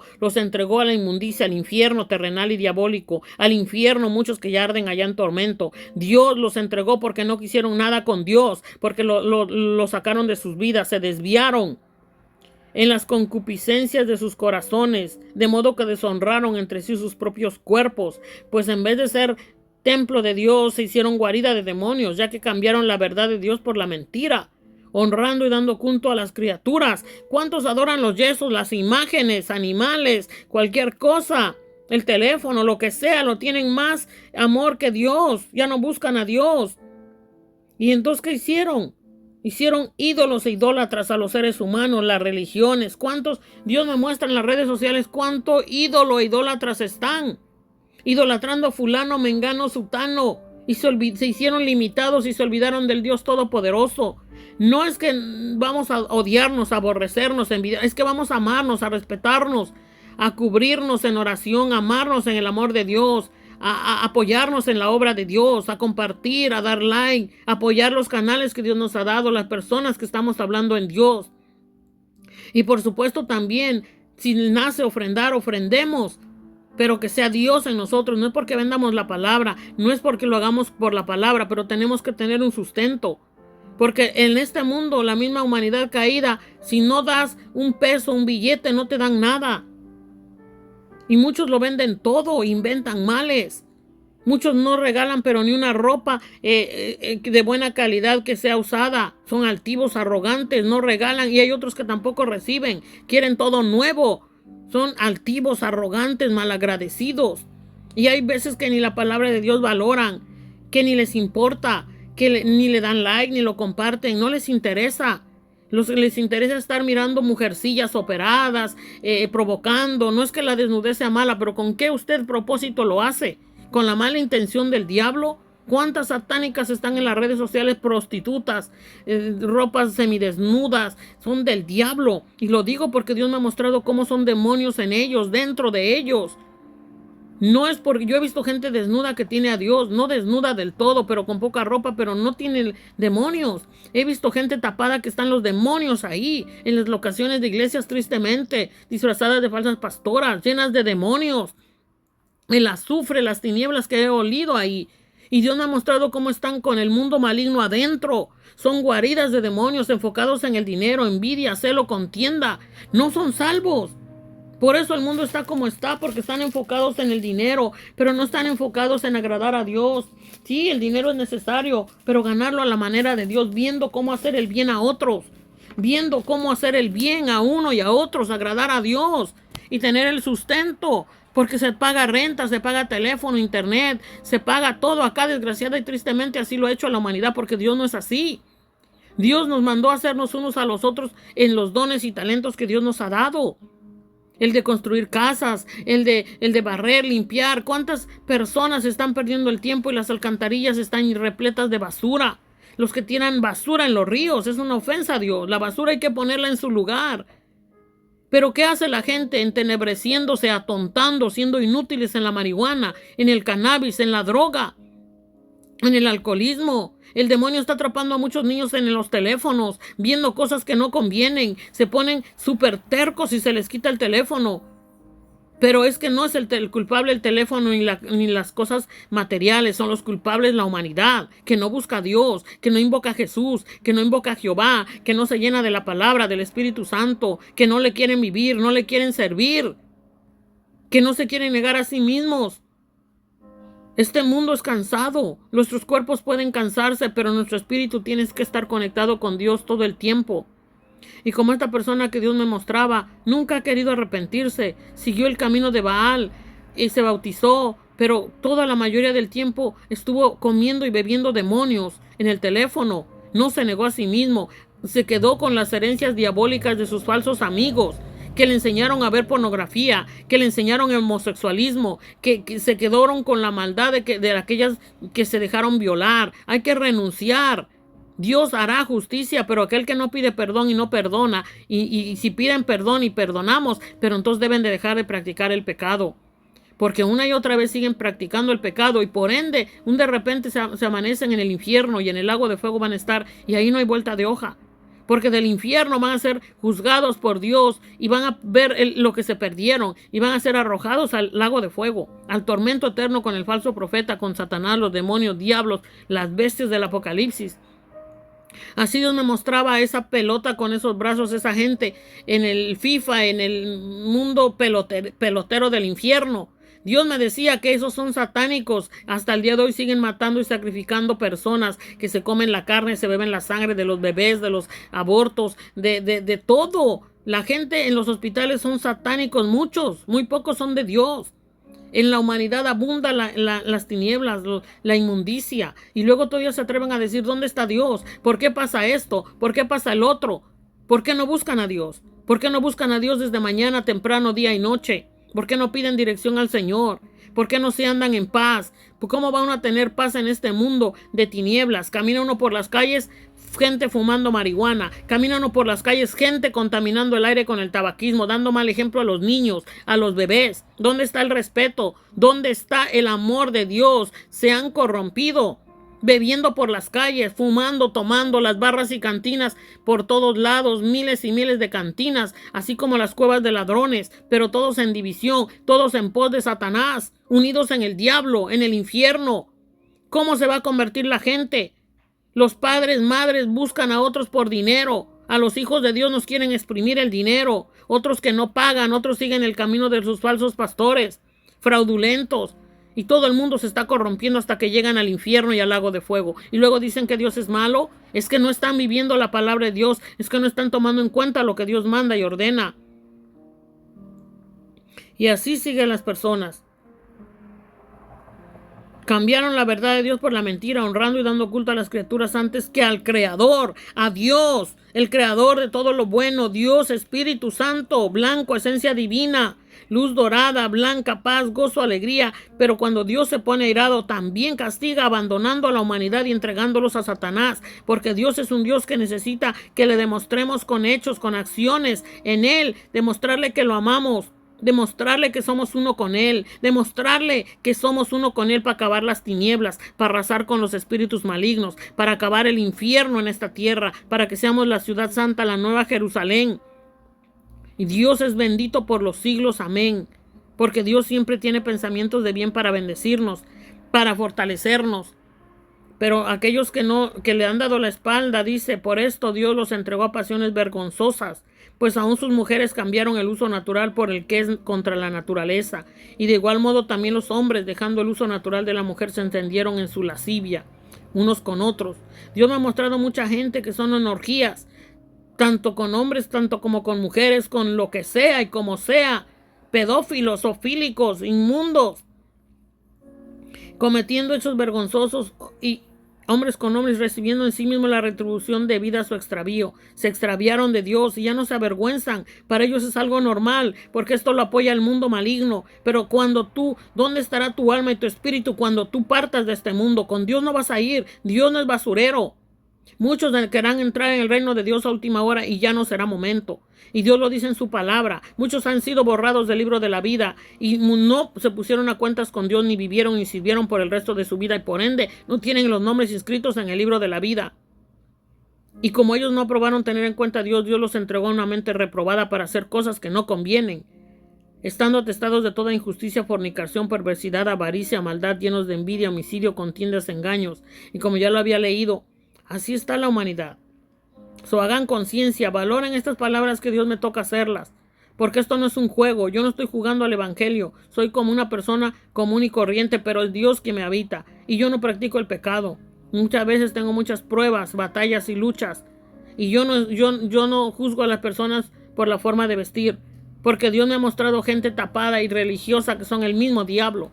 a la inmundicia, al infierno terrenal y diabólico, al infierno, muchos que ya arden allá en tormento. Dios los entregó porque no quisieron nada con Dios, porque lo sacaron de sus vidas, se desviaron en las concupiscencias de sus corazones, de modo que deshonraron entre sí sus propios cuerpos, pues en vez de ser templo de Dios, se hicieron guarida de demonios, ya que cambiaron la verdad de Dios por la mentira, honrando y dando culto a las criaturas. ¿Cuántos adoran los yesos, las imágenes, animales, cualquier cosa? El teléfono, lo que sea, lo tienen más amor que Dios, ya no buscan a Dios. ¿Y entonces qué hicieron? Hicieron ídolos e idólatras a los seres humanos, las religiones. ¿Cuántos? Dios me muestra en las redes sociales cuánto ídolo e idólatras están. Idolatrando a fulano, mengano, sutano. y se hicieron limitados y se olvidaron del Dios Todopoderoso. No es que vamos a odiarnos, a aborrecernos, a envidiar, es que vamos a amarnos, a respetarnos, a cubrirnos en oración, a amarnos en el amor de Dios, a apoyarnos en la obra de Dios, a compartir, a dar like, a apoyar los canales que Dios nos ha dado, las personas que estamos hablando en Dios. Y por supuesto también, si nace ofrendar, ofrendemos, pero que sea Dios en nosotros. No es porque vendamos la palabra, no es porque lo hagamos por la palabra, pero tenemos que tener un sustento. Porque en este mundo, la misma humanidad caída, si no das un peso, un billete, no te dan nada. Y muchos lo venden todo, inventan males. Muchos no regalan pero ni una ropa de buena calidad que sea usada. Son altivos, arrogantes, no regalan. Y hay otros que tampoco reciben. Quieren todo nuevo. Son altivos, arrogantes, malagradecidos. Y hay veces que ni la palabra de Dios valoran, que ni les importa, ni le dan like, ni lo comparten. No les interesa. Les interesa estar mirando mujercillas operadas, provocando. No es que la desnudez sea mala, pero ¿con qué usted propósito lo hace? ¿Con la mala intención del diablo? ¿Cuántas satánicas están en las redes sociales? Prostitutas, ropas semidesnudas, son del diablo. Y lo digo porque Dios me ha mostrado cómo son demonios en ellos, dentro de ellos. No es porque yo he visto gente desnuda que tiene a Dios, no desnuda del todo, pero con poca ropa, pero no tiene demonios. He visto gente tapada que están los demonios ahí, en las locaciones de iglesias tristemente, disfrazadas de falsas pastoras, llenas de demonios. El azufre, las tinieblas que he olido ahí. Y Dios me ha mostrado cómo están con el mundo maligno adentro. Son guaridas de demonios enfocados en el dinero, envidia, celo, contienda. No son salvos. Por eso el mundo está como está, porque están enfocados en el dinero, pero no están enfocados en agradar a Dios. Sí, el dinero es necesario, pero ganarlo a la manera de Dios, viendo cómo hacer el bien a otros, viendo cómo hacer el bien a uno y a otros, agradar a Dios y tener el sustento, porque se paga renta, se paga teléfono, internet, se paga todo. Acá, desgraciada y tristemente, así lo ha hecho la humanidad, porque Dios no es así. Dios nos mandó a hacernos unos a los otros en los dones y talentos que Dios nos ha dado. El de construir casas, el de barrer, limpiar. ¿Cuántas personas están perdiendo el tiempo y las alcantarillas están repletas de basura? Los que tiran basura en los ríos, es una ofensa a Dios. La basura hay que ponerla en su lugar. Pero ¿qué hace la gente? Entenebreciéndose, atontando, siendo inútiles en la marihuana, en el cannabis, en la droga, en el alcoholismo. El demonio está atrapando a muchos niños en los teléfonos, viendo cosas que no convienen. Se ponen súper tercos y se les quita el teléfono. Pero es que no es el culpable el teléfono ni las cosas materiales. Son los culpables la humanidad, que no busca a Dios, que no invoca a Jesús, que no invoca a Jehová, que no se llena de la palabra, del Espíritu Santo, que no le quieren vivir, no le quieren servir, que no se quieren negar a sí mismos. Este mundo es cansado. Nuestros cuerpos pueden cansarse, pero nuestro espíritu tiene que estar conectado con Dios todo el tiempo. Y como esta persona que Dios me mostraba, nunca ha querido arrepentirse, siguió el camino de Baal y se bautizó, pero toda la mayoría del tiempo estuvo comiendo y bebiendo demonios en el teléfono. No se negó a sí mismo, se quedó con las herencias diabólicas de sus falsos amigos, que le enseñaron a ver pornografía, que le enseñaron el homosexualismo, que se quedaron con la maldad de aquellas que se dejaron violar. Hay que renunciar. Dios hará justicia, pero aquel que no pide perdón y no perdona, y si piden perdón y perdonamos, pero entonces deben de dejar de practicar el pecado, porque una y otra vez siguen practicando el pecado y por ende, de repente se amanecen en el infierno y en el lago de fuego van a estar y ahí no hay vuelta de hoja, porque del infierno van a ser juzgados por Dios y van a ver lo que se perdieron y van a ser arrojados al lago de fuego, al tormento eterno con el falso profeta, con Satanás, los demonios, diablos, las bestias del Apocalipsis. Así Dios me mostraba esa pelota con esos brazos, esa gente en el FIFA, en el mundo pelotero del infierno. Dios me decía que esos son satánicos. Hasta el día de hoy siguen matando y sacrificando personas que se comen la carne, se beben la sangre de los bebés, de los abortos, de todo. La gente en los hospitales son satánicos, muchos, muy pocos son de Dios. En la humanidad abunda las tinieblas, la inmundicia. Y luego todavía se atreven a decir, ¿dónde está Dios? ¿Por qué pasa esto? ¿Por qué pasa el otro? ¿Por qué no buscan a Dios? ¿Por qué no buscan a Dios desde mañana, temprano, día y noche? ¿Por qué no piden dirección al Señor? ¿Por qué no se andan en paz? ¿Cómo va uno a tener paz en este mundo de tinieblas? Camina uno por las calles, gente fumando marihuana. Camina uno por las calles, gente contaminando el aire con el tabaquismo, dando mal ejemplo a los niños, a los bebés. ¿Dónde está el respeto? ¿Dónde está el amor de Dios? Se han corrompido. Bebiendo por las calles, fumando, tomando, las barras y cantinas por todos lados, miles y miles de cantinas, así como las cuevas de ladrones, pero todos en división, todos en pos de Satanás, unidos en el diablo, en el infierno. ¿Cómo se va a convertir la gente? Los padres, madres buscan a otros por dinero. A los hijos de Dios nos quieren exprimir el dinero. Otros que no pagan, otros siguen el camino de sus falsos pastores, fraudulentos. Y todo el mundo se está corrompiendo hasta que llegan al infierno y al lago de fuego. Y luego dicen que Dios es malo. Es que no están viviendo la palabra de Dios. Es que no están tomando en cuenta lo que Dios manda y ordena. Y así siguen las personas. Cambiaron la verdad de Dios por la mentira, honrando y dando culto a las criaturas antes que al Creador, a Dios, el Creador de todo lo bueno, Dios, Espíritu Santo, blanco, esencia divina, luz dorada, blanca, paz, gozo, alegría. Pero cuando Dios se pone airado, también castiga, abandonando a la humanidad y entregándolos a Satanás, porque Dios es un Dios que necesita que le demostremos con hechos, con acciones en Él, demostrarle que lo amamos. Demostrarle que somos uno con Él, demostrarle que somos uno con Él para acabar las tinieblas, para arrasar con los espíritus malignos, para acabar el infierno en esta tierra, para que seamos la ciudad santa, la nueva Jerusalén. Y Dios es bendito por los siglos, amén, porque Dios siempre tiene pensamientos de bien para bendecirnos, para fortalecernos. Pero aquellos que le han dado la espalda, dice, por esto Dios los entregó a pasiones vergonzosas, pues aún sus mujeres cambiaron el uso natural por el que es contra la naturaleza. Y de igual modo también los hombres, dejando el uso natural de la mujer, se encendieron en su lascivia, unos con otros. Dios me ha mostrado mucha gente que son en orgías, tanto con hombres, tanto como con mujeres, con lo que sea y como sea, pedófilos, ofílicos, inmundos, cometiendo hechos vergonzosos, y hombres con hombres recibiendo en sí mismos la retribución debida a su extravío. Se extraviaron de Dios y ya no se avergüenzan. Para ellos es algo normal, porque esto lo apoya el mundo maligno. Pero ¿dónde estará tu alma y tu espíritu cuando tú partas de este mundo? Con Dios no vas a ir. Dios no es basurero. Muchos querrán entrar en el reino de Dios a última hora y ya no será momento. Y Dios lo dice en su palabra. Muchos han sido borrados del libro de la vida y no se pusieron a cuentas con Dios, ni vivieron ni sirvieron por el resto de su vida, y por ende no tienen los nombres inscritos en el libro de la vida. Y como ellos no aprobaron tener en cuenta a Dios, Dios los entregó a una mente reprobada para hacer cosas que no convienen, estando atestados de toda injusticia, fornicación, perversidad, avaricia, maldad, llenos de envidia, homicidio, contiendas, engaños. Y como ya lo había leído, así está la humanidad. Hagan conciencia, valoren estas palabras que Dios me toca hacerlas, porque esto no es un juego. Yo no estoy jugando al evangelio. Soy como una persona común y corriente, pero es Dios quien me habita, y yo no practico el pecado. Muchas veces tengo muchas pruebas, batallas y luchas, y yo no juzgo a las personas por la forma de vestir, porque Dios me ha mostrado gente tapada y religiosa que son el mismo diablo.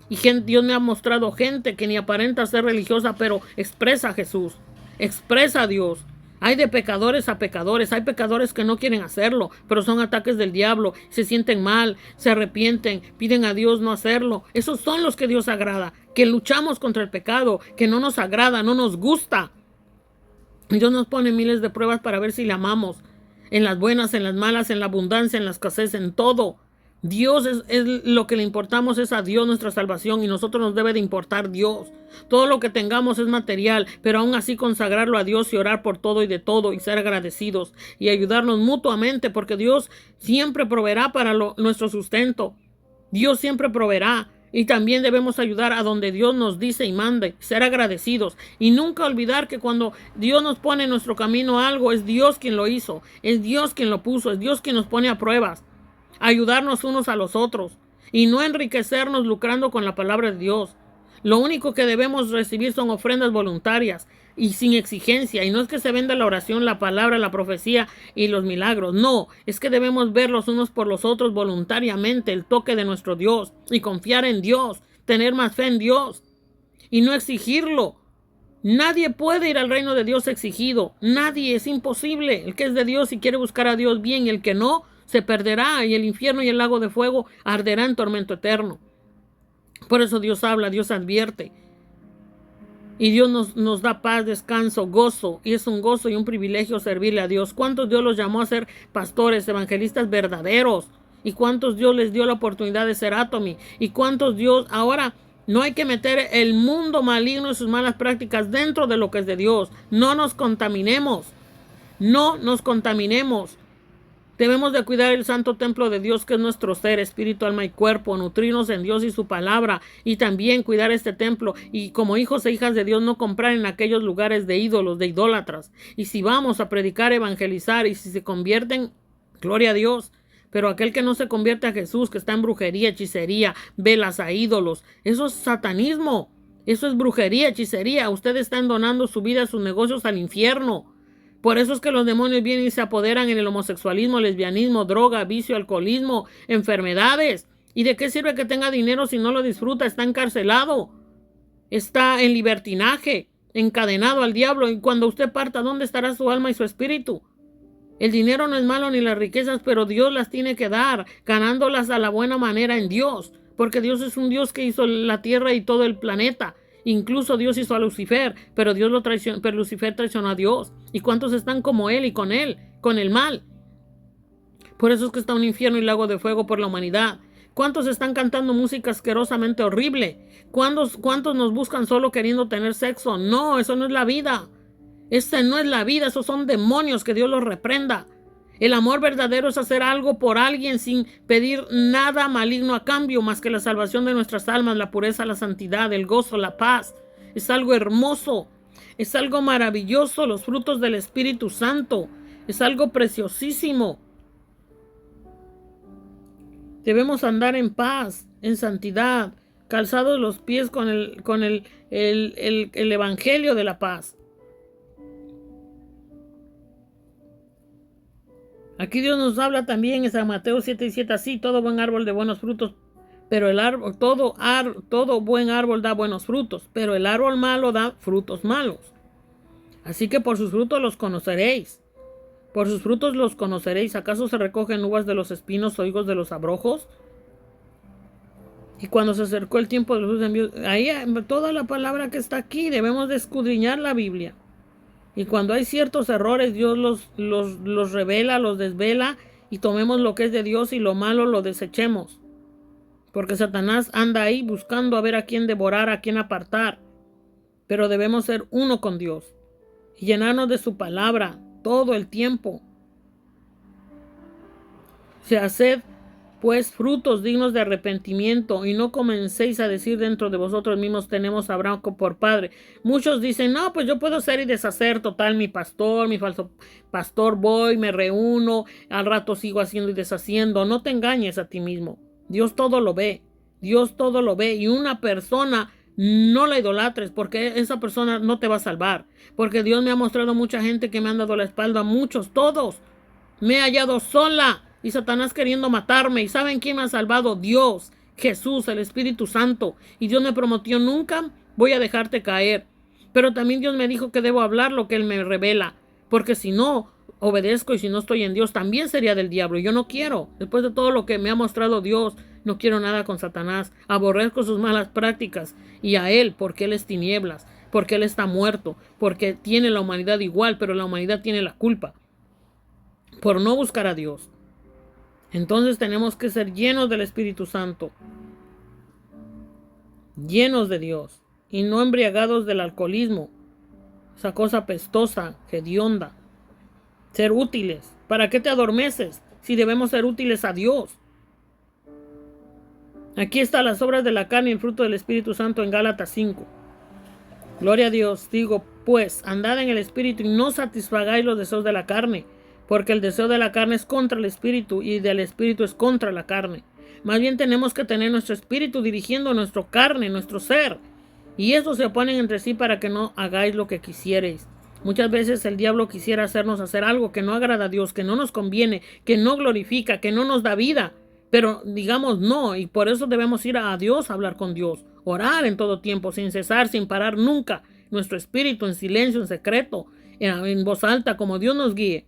Y Dios me ha mostrado gente que ni aparenta ser religiosa, pero expresa a Jesús, expresa a Dios. Hay de pecadores a pecadores. Hay pecadores que no quieren hacerlo, pero son ataques del diablo. Se sienten mal, se arrepienten, piden a Dios no hacerlo. Esos son los que Dios agrada, que luchamos contra el pecado, que no nos agrada, no nos gusta. Dios nos pone miles de pruebas para ver si le amamos. En las buenas, en las malas, en la abundancia, en la escasez, en todo. Dios es lo que le importamos, es a Dios nuestra salvación, y nosotros nos debe de importar Dios. Todo lo que tengamos es material, pero aún así consagrarlo a Dios y orar por todo y de todo y ser agradecidos y ayudarnos mutuamente, porque Dios siempre proveerá para nuestro sustento. Dios siempre proveerá, y también debemos ayudar a donde Dios nos dice y mande, ser agradecidos y nunca olvidar que cuando Dios nos pone en nuestro camino algo, es Dios quien lo hizo, es Dios quien lo puso, es Dios quien nos pone a pruebas. Ayudarnos unos a los otros y no enriquecernos lucrando con la palabra de Dios. Lo único que debemos recibir son ofrendas voluntarias y sin exigencia. Y no es que se venda la oración, la palabra, la profecía y los milagros. No, es que debemos ver los unos por los otros voluntariamente el toque de nuestro Dios y confiar en Dios, tener más fe en Dios y no exigirlo. Nadie puede ir al reino de Dios exigido. Nadie, es imposible. El que es de Dios y quiere buscar a Dios bien, y el que no, se perderá, y el infierno y el lago de fuego arderá en tormento eterno. Por eso Dios habla, Dios advierte. Y Dios nos da paz, descanso, gozo. Y es un gozo y un privilegio servirle a Dios. ¿Cuántos Dios los llamó a ser pastores, evangelistas verdaderos? ¿Y cuántos Dios les dio la oportunidad de ser Atomy? ¿Y cuántos Dios ahora... No hay que meter el mundo maligno y sus malas prácticas dentro de lo que es de Dios. No nos contaminemos. No nos contaminemos. Debemos de cuidar el santo templo de Dios, que es nuestro ser, espíritu, alma y cuerpo, nutrirnos en Dios y su palabra, y también cuidar este templo, y como hijos e hijas de Dios no comprar en aquellos lugares de ídolos, de idólatras. Y si vamos a predicar, evangelizar, y si se convierten, gloria a Dios. Pero aquel que no se convierte a Jesús, que está en brujería, hechicería, velas a ídolos, eso es satanismo, eso es brujería, hechicería. Usted está donando su vida, sus negocios al infierno. Por eso es que los demonios vienen y se apoderan en el homosexualismo, lesbianismo, droga, vicio, alcoholismo, enfermedades. ¿Y de qué sirve que tenga dinero si no lo disfruta? Está encarcelado, está en libertinaje, encadenado al diablo. Y cuando usted parta, ¿dónde estará su alma y su espíritu? El dinero no es malo ni las riquezas, pero Dios las tiene que dar, ganándolas a la buena manera en Dios, porque Dios es un Dios que hizo la tierra y todo el planeta. Incluso Dios hizo a Lucifer, pero Lucifer traicionó a Dios. ¿Y cuántos están como él y con el mal? Por eso es que está un infierno y lago de fuego por la humanidad. ¿Cuántos están cantando música asquerosamente horrible? ¿Cuántos nos buscan solo queriendo tener sexo? No, eso no es la vida. Esta no es la vida, esos son demonios, que Dios los reprenda. El amor verdadero es hacer algo por alguien sin pedir nada maligno a cambio, más que la salvación de nuestras almas, la pureza, la santidad, el gozo, la paz. Es algo hermoso, es algo maravilloso, los frutos del Espíritu Santo. Es algo preciosísimo. Debemos andar en paz, en santidad, calzados los pies con el evangelio de la paz. Aquí Dios nos habla también en San Mateo 7:7, así: todo buen árbol de buenos frutos, pero todo buen árbol da buenos frutos, pero el árbol malo da frutos malos. Así que por sus frutos los conoceréis. Por sus frutos los conoceréis. ¿Acaso se recogen uvas de los espinos o higos de los abrojos? Y cuando se acercó el tiempo de los envíos, ahí toda la palabra que está aquí, debemos de escudriñar la Biblia. Y cuando hay ciertos errores, Dios los revela, los desvela, y tomemos lo que es de Dios y lo malo lo desechemos. Porque Satanás anda ahí buscando a ver a quién devorar, a quién apartar. Pero debemos ser uno con Dios y llenarnos de su palabra todo el tiempo. Haced pues frutos dignos de arrepentimiento, y no comencéis a decir dentro de vosotros mismos: tenemos a Abraham por padre. Muchos dicen: no, pues yo puedo hacer y deshacer, total, mi falso pastor, voy, me reúno, al rato sigo haciendo y deshaciendo. No te engañes a ti mismo. Dios todo lo ve. Dios todo lo ve. Y una persona, no la idolatres, porque esa persona no te va a salvar. Porque Dios me ha mostrado mucha gente que me han dado la espalda, muchos, todos. Me he hallado sola. Y Satanás queriendo matarme. ¿Y saben quién me ha salvado? Dios, Jesús, el Espíritu Santo. Y Dios me prometió: nunca voy a dejarte caer. Pero también Dios me dijo que debo hablar lo que Él me revela. Porque si no obedezco y si no estoy en Dios, también sería del diablo. Yo no quiero. Después de todo lo que me ha mostrado Dios, no quiero nada con Satanás. Aborrezco sus malas prácticas. Y a Él, porque Él es tinieblas. Porque Él está muerto. Porque tiene la humanidad igual, pero la humanidad tiene la culpa por no buscar a Dios. Entonces tenemos que ser llenos del Espíritu Santo, llenos de Dios, y no embriagados del alcoholismo, esa cosa pestosa, hedionda. Ser útiles. ¿Para qué te adormeces si debemos ser útiles a Dios? Aquí están las obras de la carne y el fruto del Espíritu Santo en Gálatas 5. Gloria a Dios. Digo, pues, andad en el Espíritu y no satisfagáis los deseos de la carne, porque el deseo de la carne es contra el Espíritu y del Espíritu es contra la carne. Más bien tenemos que tener nuestro Espíritu dirigiendo nuestra carne, nuestro ser. Y esos se oponen entre sí para que no hagáis lo que quisierais. Muchas veces el diablo quisiera hacernos hacer algo que no agrada a Dios, que no nos conviene, que no glorifica, que no nos da vida. Pero digamos no, y por eso debemos ir a Dios a hablar con Dios. Orar en todo tiempo, sin cesar, sin parar nunca. Nuestro espíritu en silencio, en secreto, en voz alta, como Dios nos guíe.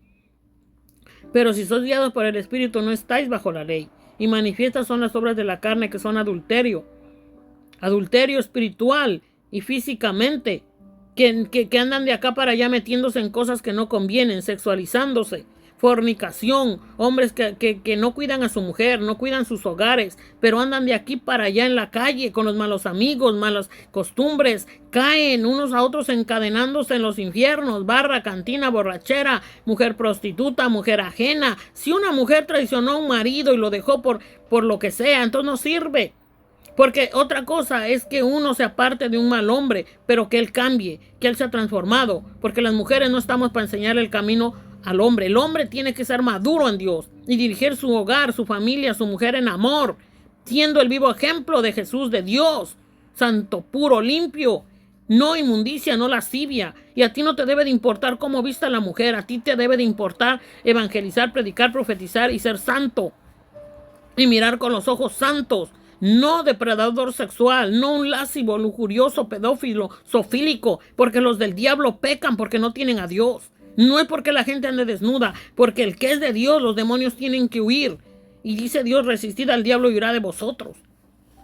Pero si sois guiados por el Espíritu, no estáis bajo la ley. Y manifiestas son las obras de la carne, que son adulterio, adulterio espiritual y físicamente, que andan de acá para allá metiéndose en cosas que no convienen, sexualizándose, fornicación, hombres que no cuidan a su mujer, no cuidan sus hogares, pero andan de aquí para allá en la calle con los malos amigos, malas costumbres, caen unos a otros encadenándose en los infiernos, barra, cantina, borrachera, mujer prostituta, mujer ajena. Si una mujer traicionó a un marido y lo dejó por lo que sea, entonces no sirve. Porque otra cosa es que uno se aparte de un mal hombre, pero que él cambie, que él sea transformado, porque las mujeres no estamos para enseñarle el camino al hombre. El hombre tiene que ser maduro en Dios y dirigir su hogar, su familia, su mujer en amor, siendo el vivo ejemplo de Jesús, de Dios, santo, puro, limpio, no inmundicia, no lascivia. Y a ti no te debe de importar cómo vista la mujer, a ti te debe de importar evangelizar, predicar, profetizar y ser santo y mirar con los ojos santos. No depredador sexual, no un lascivo, lujurioso, pedófilo, zoofílico, porque los del diablo pecan porque no tienen a Dios. No es porque la gente ande desnuda, porque el que es de Dios, los demonios tienen que huir. Y dice Dios, resistid al diablo y huirá de vosotros.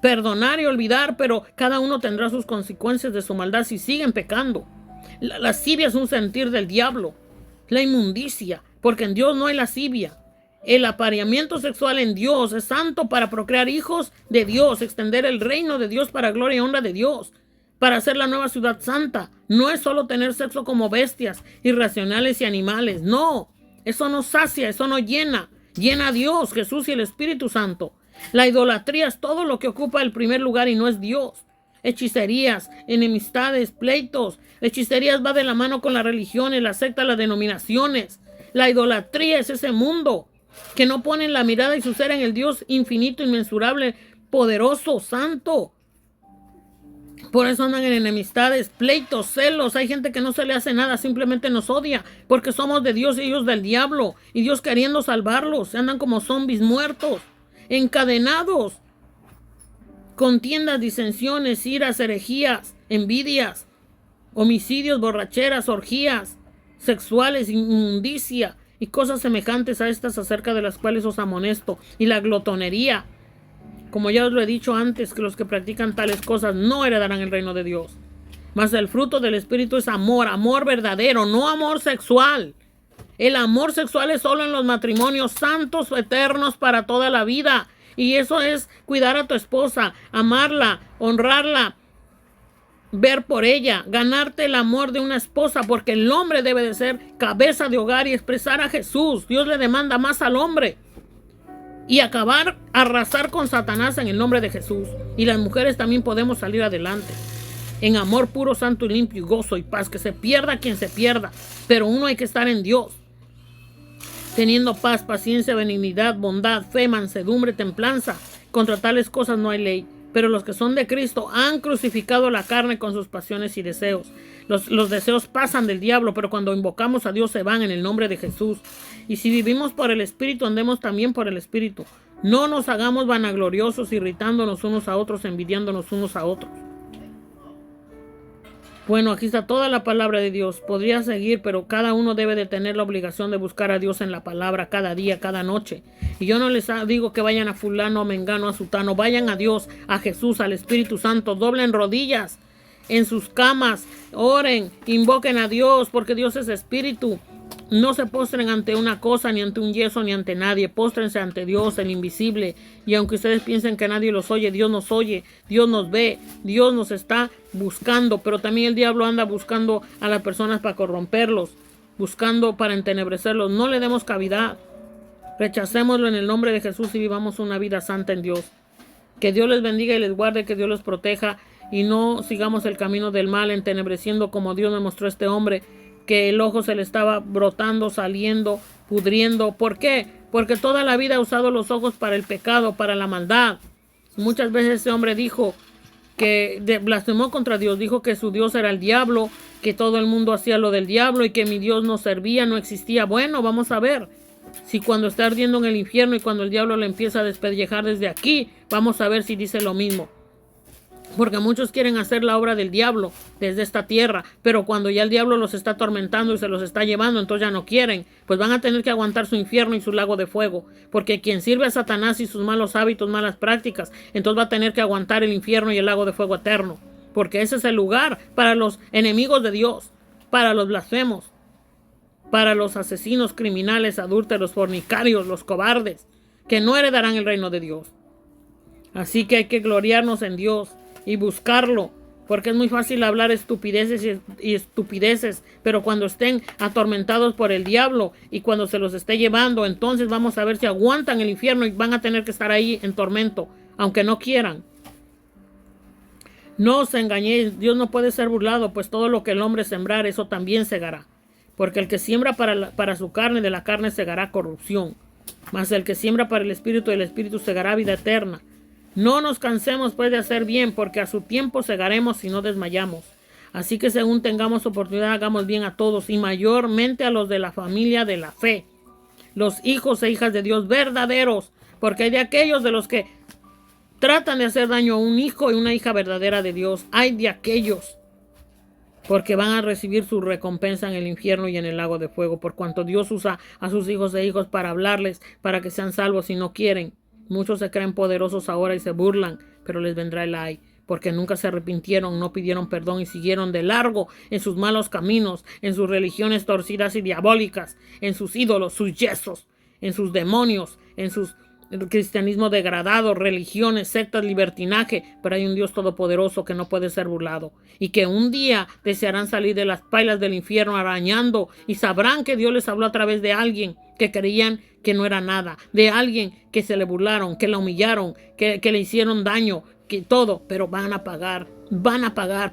Perdonar y olvidar, pero cada uno tendrá sus consecuencias de su maldad si siguen pecando. La lascivia es un sentir del diablo, la inmundicia, porque en Dios no hay lascivia. El apareamiento sexual en Dios es santo para procrear hijos de Dios, extender el reino de Dios para gloria y honra de Dios, para hacer la nueva ciudad santa. No es solo tener sexo como bestias irracionales y animales. No, eso no sacia, eso no llena. Llena a Dios, Jesús y el Espíritu Santo. La idolatría es todo lo que ocupa el primer lugar y no es Dios. Hechicerías, enemistades, pleitos. Hechicerías va de la mano con las religiones, las sectas, las denominaciones. La idolatría es ese mundo que no ponen la mirada y su ser en el Dios infinito, inmensurable, poderoso, santo. Por eso andan en enemistades, pleitos, celos. Hay gente que no se le hace nada, simplemente nos odia, porque somos de Dios y ellos del diablo, y Dios queriendo salvarlos. Andan como zombies muertos, encadenados. Contiendas, disensiones, iras, herejías, envidias, homicidios, borracheras, orgías sexuales, inmundicia y cosas semejantes a estas, acerca de las cuales os amonesto. Y la glotonería, como ya os lo he dicho antes, que los que practican tales cosas no heredarán el reino de Dios. Mas el fruto del Espíritu es amor, amor verdadero, no amor sexual. El amor sexual es solo en los matrimonios santos, eternos, para toda la vida. Y eso es cuidar a tu esposa, amarla, honrarla, ver por ella, ganarte el amor de una esposa, porque el hombre debe de ser cabeza de hogar y expresar a Jesús. Dios le demanda más al hombre. Y arrasar con Satanás en el nombre de Jesús. Y las mujeres también podemos salir adelante en amor puro, santo y limpio, y gozo y paz. Que se pierda quien se pierda, pero uno hay que estar en Dios, teniendo paz, paciencia, benignidad, bondad, fe, mansedumbre, templanza. Contra tales cosas no hay ley. Pero los que son de Cristo han crucificado la carne con sus pasiones y deseos. Los deseos pasan del diablo, pero cuando invocamos a Dios se van en el nombre de Jesús. Y si vivimos por el Espíritu, andemos también por el Espíritu. No nos hagamos vanagloriosos, irritándonos unos a otros, envidiándonos unos a otros. Bueno, aquí está toda la palabra de Dios. Podría seguir, pero cada uno debe de tener la obligación de buscar a Dios en la palabra cada día, cada noche. Y yo no les digo que vayan a fulano, a mengano, a sutano. Vayan a Dios, a Jesús, al Espíritu Santo. Doblen rodillas en sus camas. Oren, invoquen a Dios, porque Dios es Espíritu. No se postren ante una cosa, ni ante un yeso, ni ante nadie. Póstrense ante Dios, el invisible. Y aunque ustedes piensen que nadie los oye, Dios nos oye, Dios nos ve, Dios nos está buscando. Pero también el diablo anda buscando a las personas para corromperlos, buscando para entenebrecerlos. No le demos cavidad. Rechacémoslo en el nombre de Jesús y vivamos una vida santa en Dios. Que Dios les bendiga y les guarde, que Dios los proteja y no sigamos el camino del mal, entenebreciendo como Dios me mostró a este hombre, que el ojo se le estaba brotando, saliendo, pudriendo. ¿Por qué? Porque toda la vida ha usado los ojos para el pecado, para la maldad. Muchas veces ese hombre dijo que blasfemó contra Dios, dijo que su Dios era el diablo, que todo el mundo hacía lo del diablo y que mi Dios no servía, no existía. Bueno, vamos a ver si cuando está ardiendo en el infierno y cuando el diablo le empieza a despellejar desde aquí, vamos a ver si dice lo mismo. Porque muchos quieren hacer la obra del diablo desde esta tierra, pero cuando ya el diablo los está atormentando y se los está llevando, entonces ya no quieren, pues van a tener que aguantar su infierno y su lago de fuego, porque quien sirve a Satanás y sus malos hábitos, malas prácticas, entonces va a tener que aguantar el infierno y el lago de fuego eterno, porque ese es el lugar para los enemigos de Dios, para los blasfemos, para los asesinos, criminales, adúlteros, fornicarios, los cobardes, que no heredarán el reino de Dios. Así que hay que gloriarnos en Dios y buscarlo, porque es muy fácil hablar estupideces y estupideces, pero cuando estén atormentados por el diablo y cuando se los esté llevando, entonces vamos a ver si aguantan el infierno y van a tener que estar ahí en tormento, aunque no quieran. No os engañéis, Dios no puede ser burlado, pues todo lo que el hombre sembrar, eso también segará. Porque el que siembra para su carne, de la carne segará corrupción, mas el que siembra para el espíritu, del espíritu segará vida eterna. No nos cansemos pues de hacer bien, porque a su tiempo segaremos si no desmayamos. Así que según tengamos oportunidad, hagamos bien a todos, y mayormente a los de la familia de la fe, los hijos e hijas de Dios verdaderos, porque hay de aquellos de los que tratan de hacer daño a un hijo y una hija verdadera de Dios. Hay de aquellos, porque van a recibir su recompensa en el infierno y en el lago de fuego, por cuanto Dios usa a sus hijos e hijos para hablarles, para que sean salvos si no quieren. Muchos se creen poderosos ahora y se burlan, pero les vendrá el ay, porque nunca se arrepintieron, no pidieron perdón y siguieron de largo en sus malos caminos, en sus religiones torcidas y diabólicas, en sus ídolos, sus yesos, en sus demonios, en sus cristianismo degradado, religiones, sectas, libertinaje. Pero hay un Dios todopoderoso que no puede ser burlado, y que un día desearán salir de las pailas del infierno arañando, y sabrán que Dios les habló a través de alguien que creían que no era nada, de alguien que se le burlaron, que la humillaron, que le hicieron daño, que todo, pero van a pagar,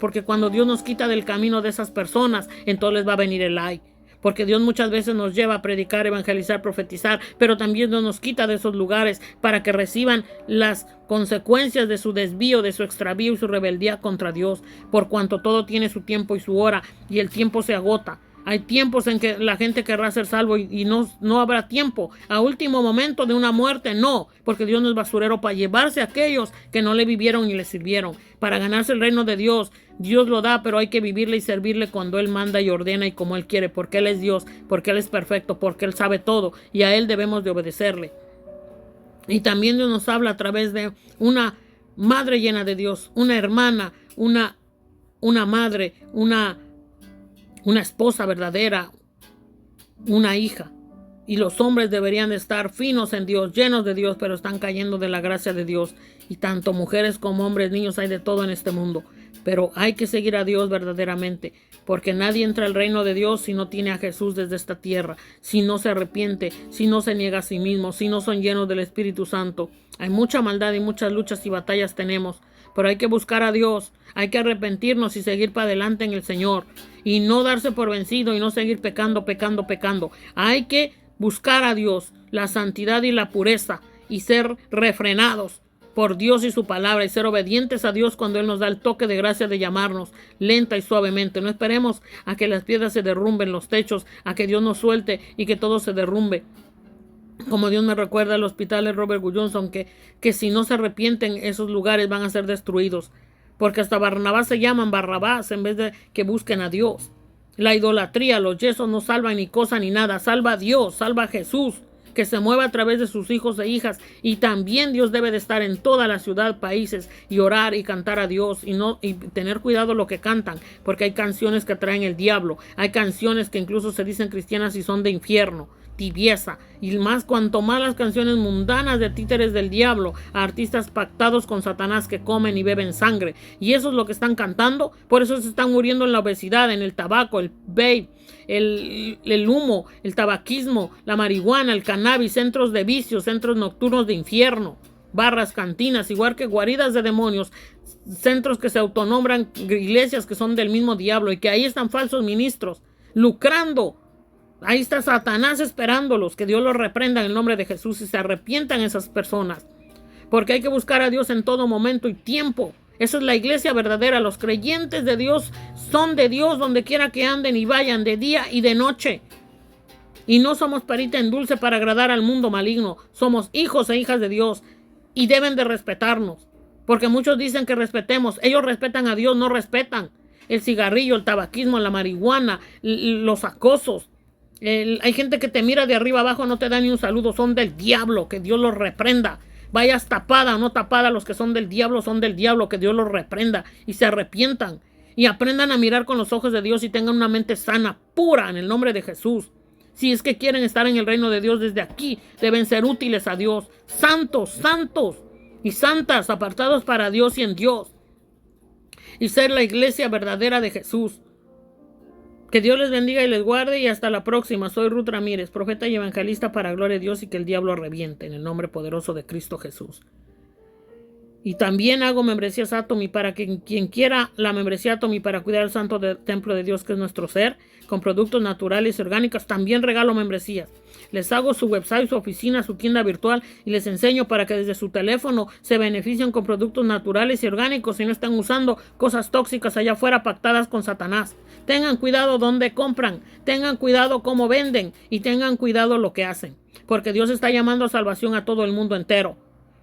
porque cuando Dios nos quita del camino de esas personas, entonces les va a venir el ay. Porque Dios muchas veces nos lleva a predicar, evangelizar, profetizar, pero también nos quita de esos lugares para que reciban las consecuencias de su desvío, de su extravío y su rebeldía contra Dios, por cuanto todo tiene su tiempo y su hora, y el tiempo se agota. Hay tiempos en que la gente querrá ser salvo y no habrá tiempo. A último momento de una muerte, no, porque Dios no es basurero para llevarse a aquellos que no le vivieron y le sirvieron. Para ganarse el reino de Dios, Dios lo da, pero hay que vivirle y servirle cuando Él manda y ordena y como Él quiere, porque Él es Dios, porque Él es perfecto, porque Él sabe todo y a Él debemos de obedecerle. Y también Dios nos habla a través de una madre llena de Dios, una hermana, una madre, una esposa verdadera, una hija. Y los hombres deberían de estar finos en Dios, llenos de Dios, pero están cayendo de la gracia de Dios. Y tanto mujeres como hombres, niños, hay de todo en este mundo. Pero hay que seguir a Dios verdaderamente, porque nadie entra al reino de Dios si no tiene a Jesús desde esta tierra, si no se arrepiente, si no se niega a sí mismo, si no son llenos del Espíritu Santo. Hay mucha maldad y muchas luchas y batallas tenemos, pero hay que buscar a Dios, hay que arrepentirnos y seguir para adelante en el Señor, y no darse por vencido y no seguir pecando. Hay que buscar a Dios, la santidad y la pureza, y ser refrenados por Dios y su palabra, y ser obedientes a Dios cuando Él nos da el toque de gracia de llamarnos lenta y suavemente. No esperemos a que las piedras se derrumben, los techos, a que Dios nos suelte y que todo se derrumbe. Como Dios me recuerda al hospital de Robert Johnson, que si no se arrepienten, esos lugares van a ser destruidos. Porque hasta Barnabás se llaman Barrabás en vez de que busquen a Dios. La idolatría, los yesos no salvan ni cosa ni nada. Salva a Dios, salva a Jesús, que se mueva a través de sus hijos e hijas. Y también Dios debe de estar en toda la ciudad, países, y orar y cantar a Dios, y tener cuidado lo que cantan, porque hay canciones que traen el diablo. Hay canciones que incluso se dicen cristianas y son de infierno, tibieza, y más cuanto más las canciones mundanas de títeres del diablo, a artistas pactados con Satanás que comen y beben sangre, y eso es lo que están cantando. Por eso se están muriendo en la obesidad, en el tabaco, el vape, el humo, el tabaquismo, la marihuana, el cannabis, centros de vicios, centros nocturnos de infierno, barras, cantinas, igual que guaridas de demonios, centros que se autonombran iglesias que son del mismo diablo, y que ahí están falsos ministros lucrando. Ahí está Satanás esperándolos, que Dios los reprenda en el nombre de Jesús y se arrepientan esas personas. Porque hay que buscar a Dios en todo momento y tiempo. Esa es la iglesia verdadera. Los creyentes de Dios son de Dios donde quiera que anden y vayan, de día y de noche. Y no somos perita en dulce para agradar al mundo maligno. Somos hijos e hijas de Dios y deben de respetarnos. Porque muchos dicen que respetemos. Ellos respetan a Dios, no respetan el cigarrillo, el tabaquismo, la marihuana, los acosos. Hay gente que te mira de arriba abajo, no te da ni un saludo. Son del diablo, que Dios los reprenda. Vayas tapada o no tapada, los que son del diablo, que Dios los reprenda y se arrepientan. Y aprendan a mirar con los ojos de Dios y tengan una mente sana, pura, en el nombre de Jesús. Si es que quieren estar en el reino de Dios desde aquí, deben ser útiles a Dios. Santos, santos y santas, apartados para Dios y en Dios. Y ser la iglesia verdadera de Jesús. Que Dios les bendiga y les guarde y hasta la próxima. Soy Ruth Ramírez, profeta y evangelista para gloria de Dios y que el diablo reviente en el nombre poderoso de Cristo Jesús. Y también hago membresías Atomy para que quien quiera la membresía Atomy para cuidar el santo templo de Dios que es nuestro ser, con productos naturales y orgánicos, también regalo membresías. Les hago su website, su oficina, su tienda virtual y les enseño para que desde su teléfono se beneficien con productos naturales y orgánicos y no estén usando cosas tóxicas allá afuera pactadas con Satanás. Tengan cuidado donde compran, tengan cuidado cómo venden y tengan cuidado lo que hacen, porque Dios está llamando a salvación a todo el mundo entero.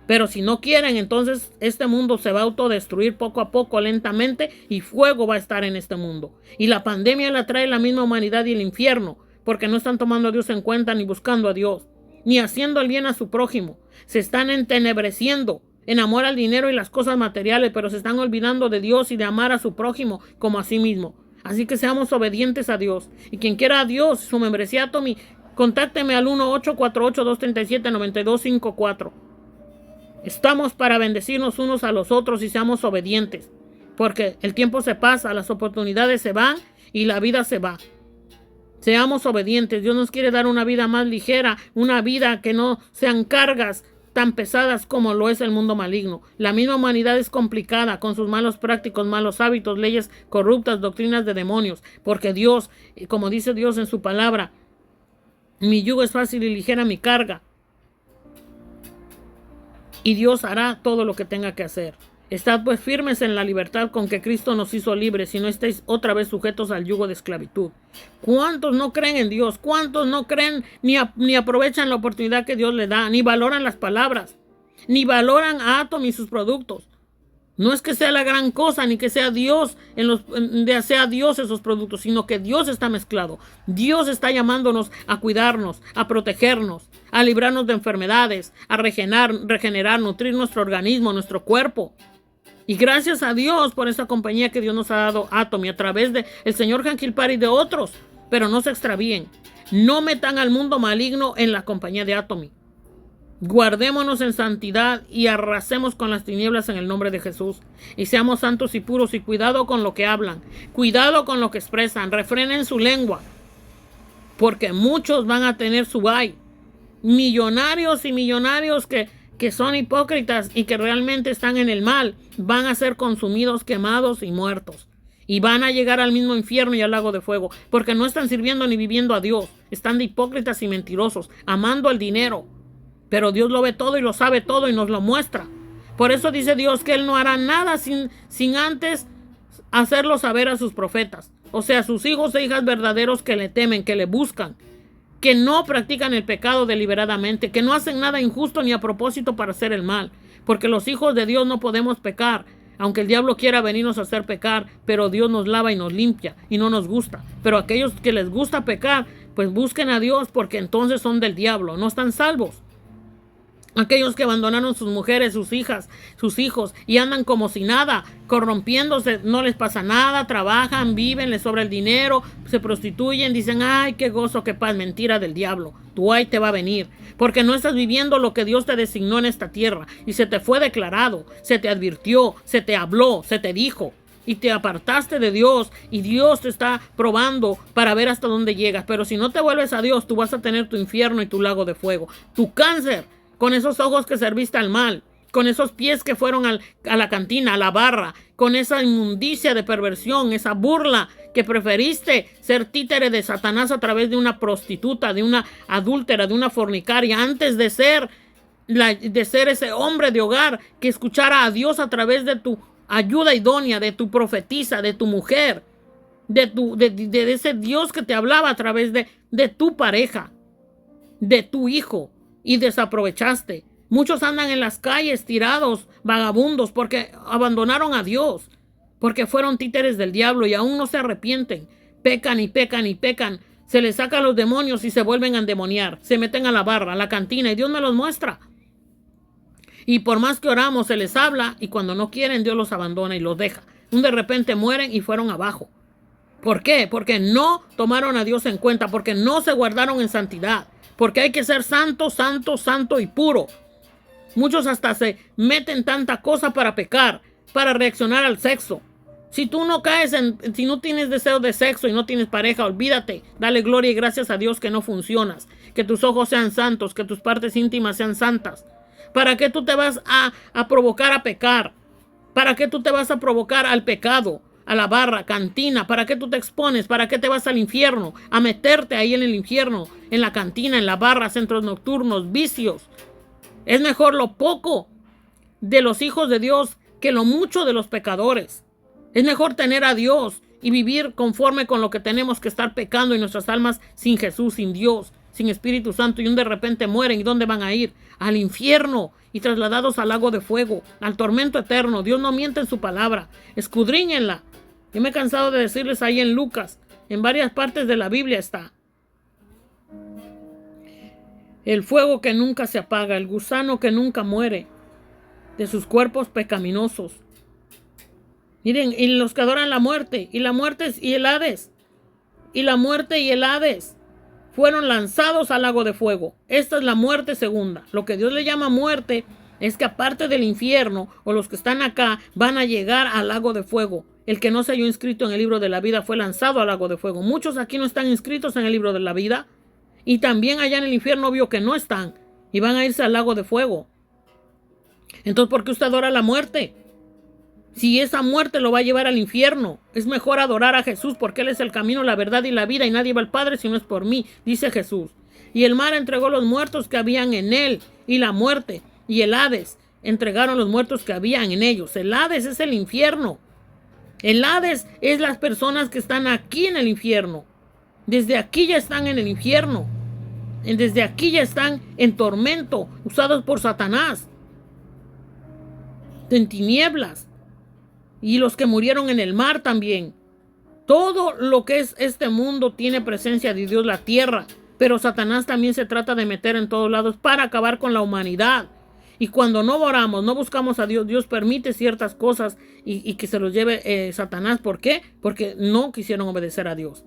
Pero si no quieren, entonces este mundo se va a autodestruir poco a poco, lentamente, y fuego va a estar en este mundo. Y la pandemia la trae la misma humanidad y el infierno, porque no están tomando a Dios en cuenta, ni buscando a Dios, ni haciendo el bien a su prójimo. Se están entenebreciendo en amor al dinero y las cosas materiales, pero se están olvidando de Dios y de amar a su prójimo como a sí mismo. Así que seamos obedientes a Dios. Y quien quiera a Dios, su membresía Atomy, contácteme al 1-848-237-9254. Estamos para bendecirnos unos a los otros y seamos obedientes, porque el tiempo se pasa, las oportunidades se van y la vida se va. Seamos obedientes. Dios nos quiere dar una vida más ligera, una vida que no sean cargas tan pesadas como lo es el mundo maligno. La misma humanidad es complicada con sus malos prácticos, malos hábitos, leyes corruptas, doctrinas de demonios, porque Dios, como dice Dios en su palabra, mi yugo es fácil y ligera mi carga. Y Dios hará todo lo que tenga que hacer. Estad pues firmes en la libertad con que Cristo nos hizo libres, y no estéis otra vez sujetos al yugo de esclavitud. ¿Cuántos no creen en Dios? ¿Cuántos no creen ni aprovechan la oportunidad que Dios le da? Ni valoran las palabras, ni valoran a Atomy y sus productos. No es que sea la gran cosa, ni que sea Dios sea Dios esos productos, sino que Dios está mezclado. Dios está llamándonos a cuidarnos, a protegernos, a librarnos de enfermedades, a regenerar, nutrir nuestro organismo, nuestro cuerpo. Y gracias a Dios por esa compañía que Dios nos ha dado Atomy a través del señor Hank Kilpari y de otros. Pero no se extravíen. No metan al mundo maligno en la compañía de Atomy. Guardémonos en santidad y arrasemos con las tinieblas en el nombre de Jesús. Y seamos santos y puros, y cuidado con lo que hablan, cuidado con lo que expresan, refrenen su lengua, porque muchos van a tener su ay. Millonarios y millonarios que son hipócritas y que realmente están en el mal, van a ser consumidos, quemados y muertos. Y van a llegar al mismo infierno y al lago de fuego, porque no están sirviendo ni viviendo a Dios. Están de hipócritas y mentirosos, amando el dinero. Pero Dios lo ve todo y lo sabe todo y nos lo muestra. Por eso dice Dios que Él no hará nada sin antes hacerlo saber a sus profetas. O sea, sus hijos e hijas verdaderos que le temen, que le buscan, que no practican el pecado deliberadamente, que no hacen nada injusto ni a propósito para hacer el mal. Porque los hijos de Dios no podemos pecar, aunque el diablo quiera venirnos a hacer pecar, pero Dios nos lava y nos limpia y no nos gusta. Pero aquellos que les gusta pecar, pues busquen a Dios, porque entonces son del diablo, no están salvos. Aquellos que abandonaron sus mujeres, sus hijas, sus hijos y andan como si nada, corrompiéndose, no les pasa nada, trabajan, viven, les sobra el dinero, se prostituyen, dicen, ay, qué gozo, qué paz. Mentira del diablo. Tu ay te va a venir, porque no estás viviendo lo que Dios te designó en esta tierra y se te fue declarado, se te advirtió, se te habló, se te dijo. Y te apartaste de Dios y Dios te está probando para ver hasta dónde llegas. Pero si no te vuelves a Dios, tú vas a tener tu infierno y tu lago de fuego, tu cáncer. Con esos ojos que serviste al mal, con esos pies que fueron a la cantina, a la barra, con esa inmundicia de perversión, esa burla que preferiste ser títere de Satanás a través de una prostituta, de una adúltera, de una fornicaria, antes de ser ese hombre de hogar que escuchara a Dios a través de tu ayuda idónea, de tu profetisa, de tu mujer, de ese Dios que te hablaba a través de tu pareja, de tu hijo. Y desaprovechaste, Muchos andan en las calles tirados, vagabundos, porque abandonaron a Dios, porque fueron títeres del diablo y aún no se arrepienten. Pecan y pecan y pecan. Se les saca a los demonios y se vuelven a endemoniar. Se meten a la barra, a la cantina y Dios me los muestra. Y por más que oramos, se les habla y cuando no quieren, Dios los abandona y los deja. De repente mueren y fueron abajo. ¿Por qué? Porque no tomaron a Dios en cuenta, porque no se guardaron en santidad, porque hay que ser santo, santo, santo y puro. Muchos hasta se meten tanta cosa para pecar, para reaccionar al sexo. Si tú no caes si no tienes deseo de sexo y no tienes pareja, olvídate. Dale gloria y gracias a Dios que no funcionas. Que tus ojos sean santos, que tus partes íntimas sean santas. ¿Para qué tú te vas a provocar a pecar? ¿Para qué tú te vas a provocar al pecado, a la barra, cantina? ¿Para qué tú te expones? ¿Para qué te vas al infierno? A meterte ahí en el infierno, en la cantina, en la barra, centros nocturnos, vicios. Es mejor lo poco de los hijos de Dios que lo mucho de los pecadores. Es mejor tener a Dios y vivir conforme con lo que tenemos que estar pecando y nuestras almas sin Jesús, sin Dios, sin Espíritu Santo, y de repente mueren. ¿Y dónde van a ir? Al infierno y trasladados al lago de fuego, al tormento eterno. Dios no miente en su palabra. Escudriñenla. Yo me he cansado de decirles ahí en Lucas, en varias partes de la Biblia está. El fuego que nunca se apaga, el gusano que nunca muere, de sus cuerpos pecaminosos. Miren, y los que adoran la muerte, y la muerte y el Hades, y la muerte y el Hades fueron lanzados al lago de fuego. Esta es la muerte segunda. Lo que Dios le llama muerte es que aparte del infierno, o los que están acá, van a llegar al lago de fuego. El que no se halló inscrito en el libro de la vida fue lanzado al lago de fuego. Muchos aquí no están inscritos en el libro de la vida, y también allá en el infierno vio que no están, y van a irse al lago de fuego. Entonces, ¿por qué usted adora la muerte? Si esa muerte lo va a llevar al infierno, es mejor adorar a Jesús, porque Él es el camino, la verdad y la vida, y nadie va al Padre si no es por mí, dice Jesús. Y el mar entregó los muertos que habían en él, y la muerte y el Hades entregaron los muertos que habían en ellos. El Hades es el infierno. El Hades es las personas que están aquí en el infierno. Desde aquí ya están en el infierno. Desde aquí ya están en tormento, usados por Satanás, en tinieblas. Y los que murieron en el mar también. Todo lo que es este mundo tiene presencia de Dios, la tierra. Pero Satanás también se trata de meter en todos lados para acabar con la humanidad. Y cuando no oramos, no buscamos a Dios, Dios permite ciertas cosas y que se los lleve Satanás. ¿Por qué? Porque no quisieron obedecer a Dios.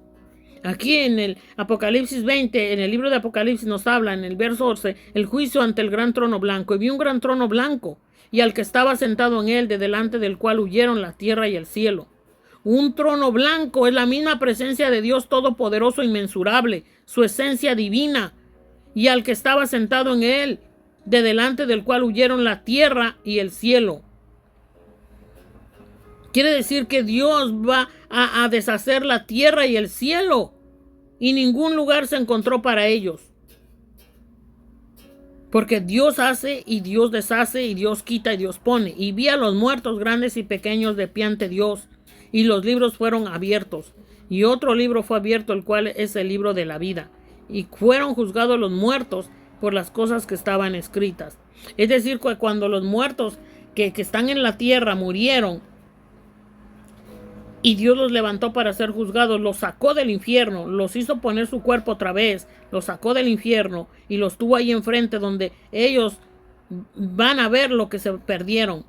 Aquí en el Apocalipsis 20, en el libro de Apocalipsis nos habla en el verso 11, el juicio ante el gran trono blanco. Y vi un gran trono blanco, y al que estaba sentado en él, de delante del cual huyeron la tierra y el cielo. Un trono blanco es la misma presencia de Dios todopoderoso, inmensurable, su esencia divina. Y al que estaba sentado en él, de delante del cual huyeron la tierra y el cielo. Quiere decir que Dios va a deshacer la tierra y el cielo, y ningún lugar se encontró para ellos. Porque Dios hace y Dios deshace y Dios quita y Dios pone. Y vi a los muertos grandes y pequeños de pie ante Dios, y los libros fueron abiertos. Y otro libro fue abierto, el cual es el libro de la vida. Y fueron juzgados los muertos por las cosas que estaban escritas. Es decir, que cuando los muertos que están en la tierra murieron, y Dios los levantó para ser juzgados, los sacó del infierno, los hizo poner su cuerpo otra vez, los sacó del infierno y los tuvo ahí enfrente donde ellos van a ver lo que se perdieron.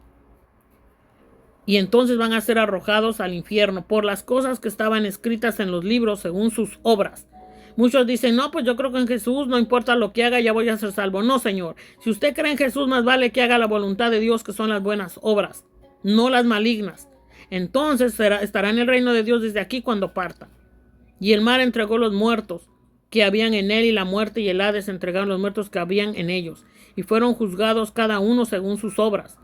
Y entonces van a ser arrojados al infierno por las cosas que estaban escritas en los libros según sus obras. Muchos dicen, no, pues yo creo que en Jesús, no importa lo que haga, ya voy a ser salvo. No, Señor. Si usted cree en Jesús, más vale que haga la voluntad de Dios, que son las buenas obras, no las malignas. Entonces estará en el reino de Dios desde aquí cuando parta. Y el mar entregó los muertos que habían en él, y la muerte y el Hades entregaron los muertos que habían en ellos. Y fueron juzgados cada uno según sus obras.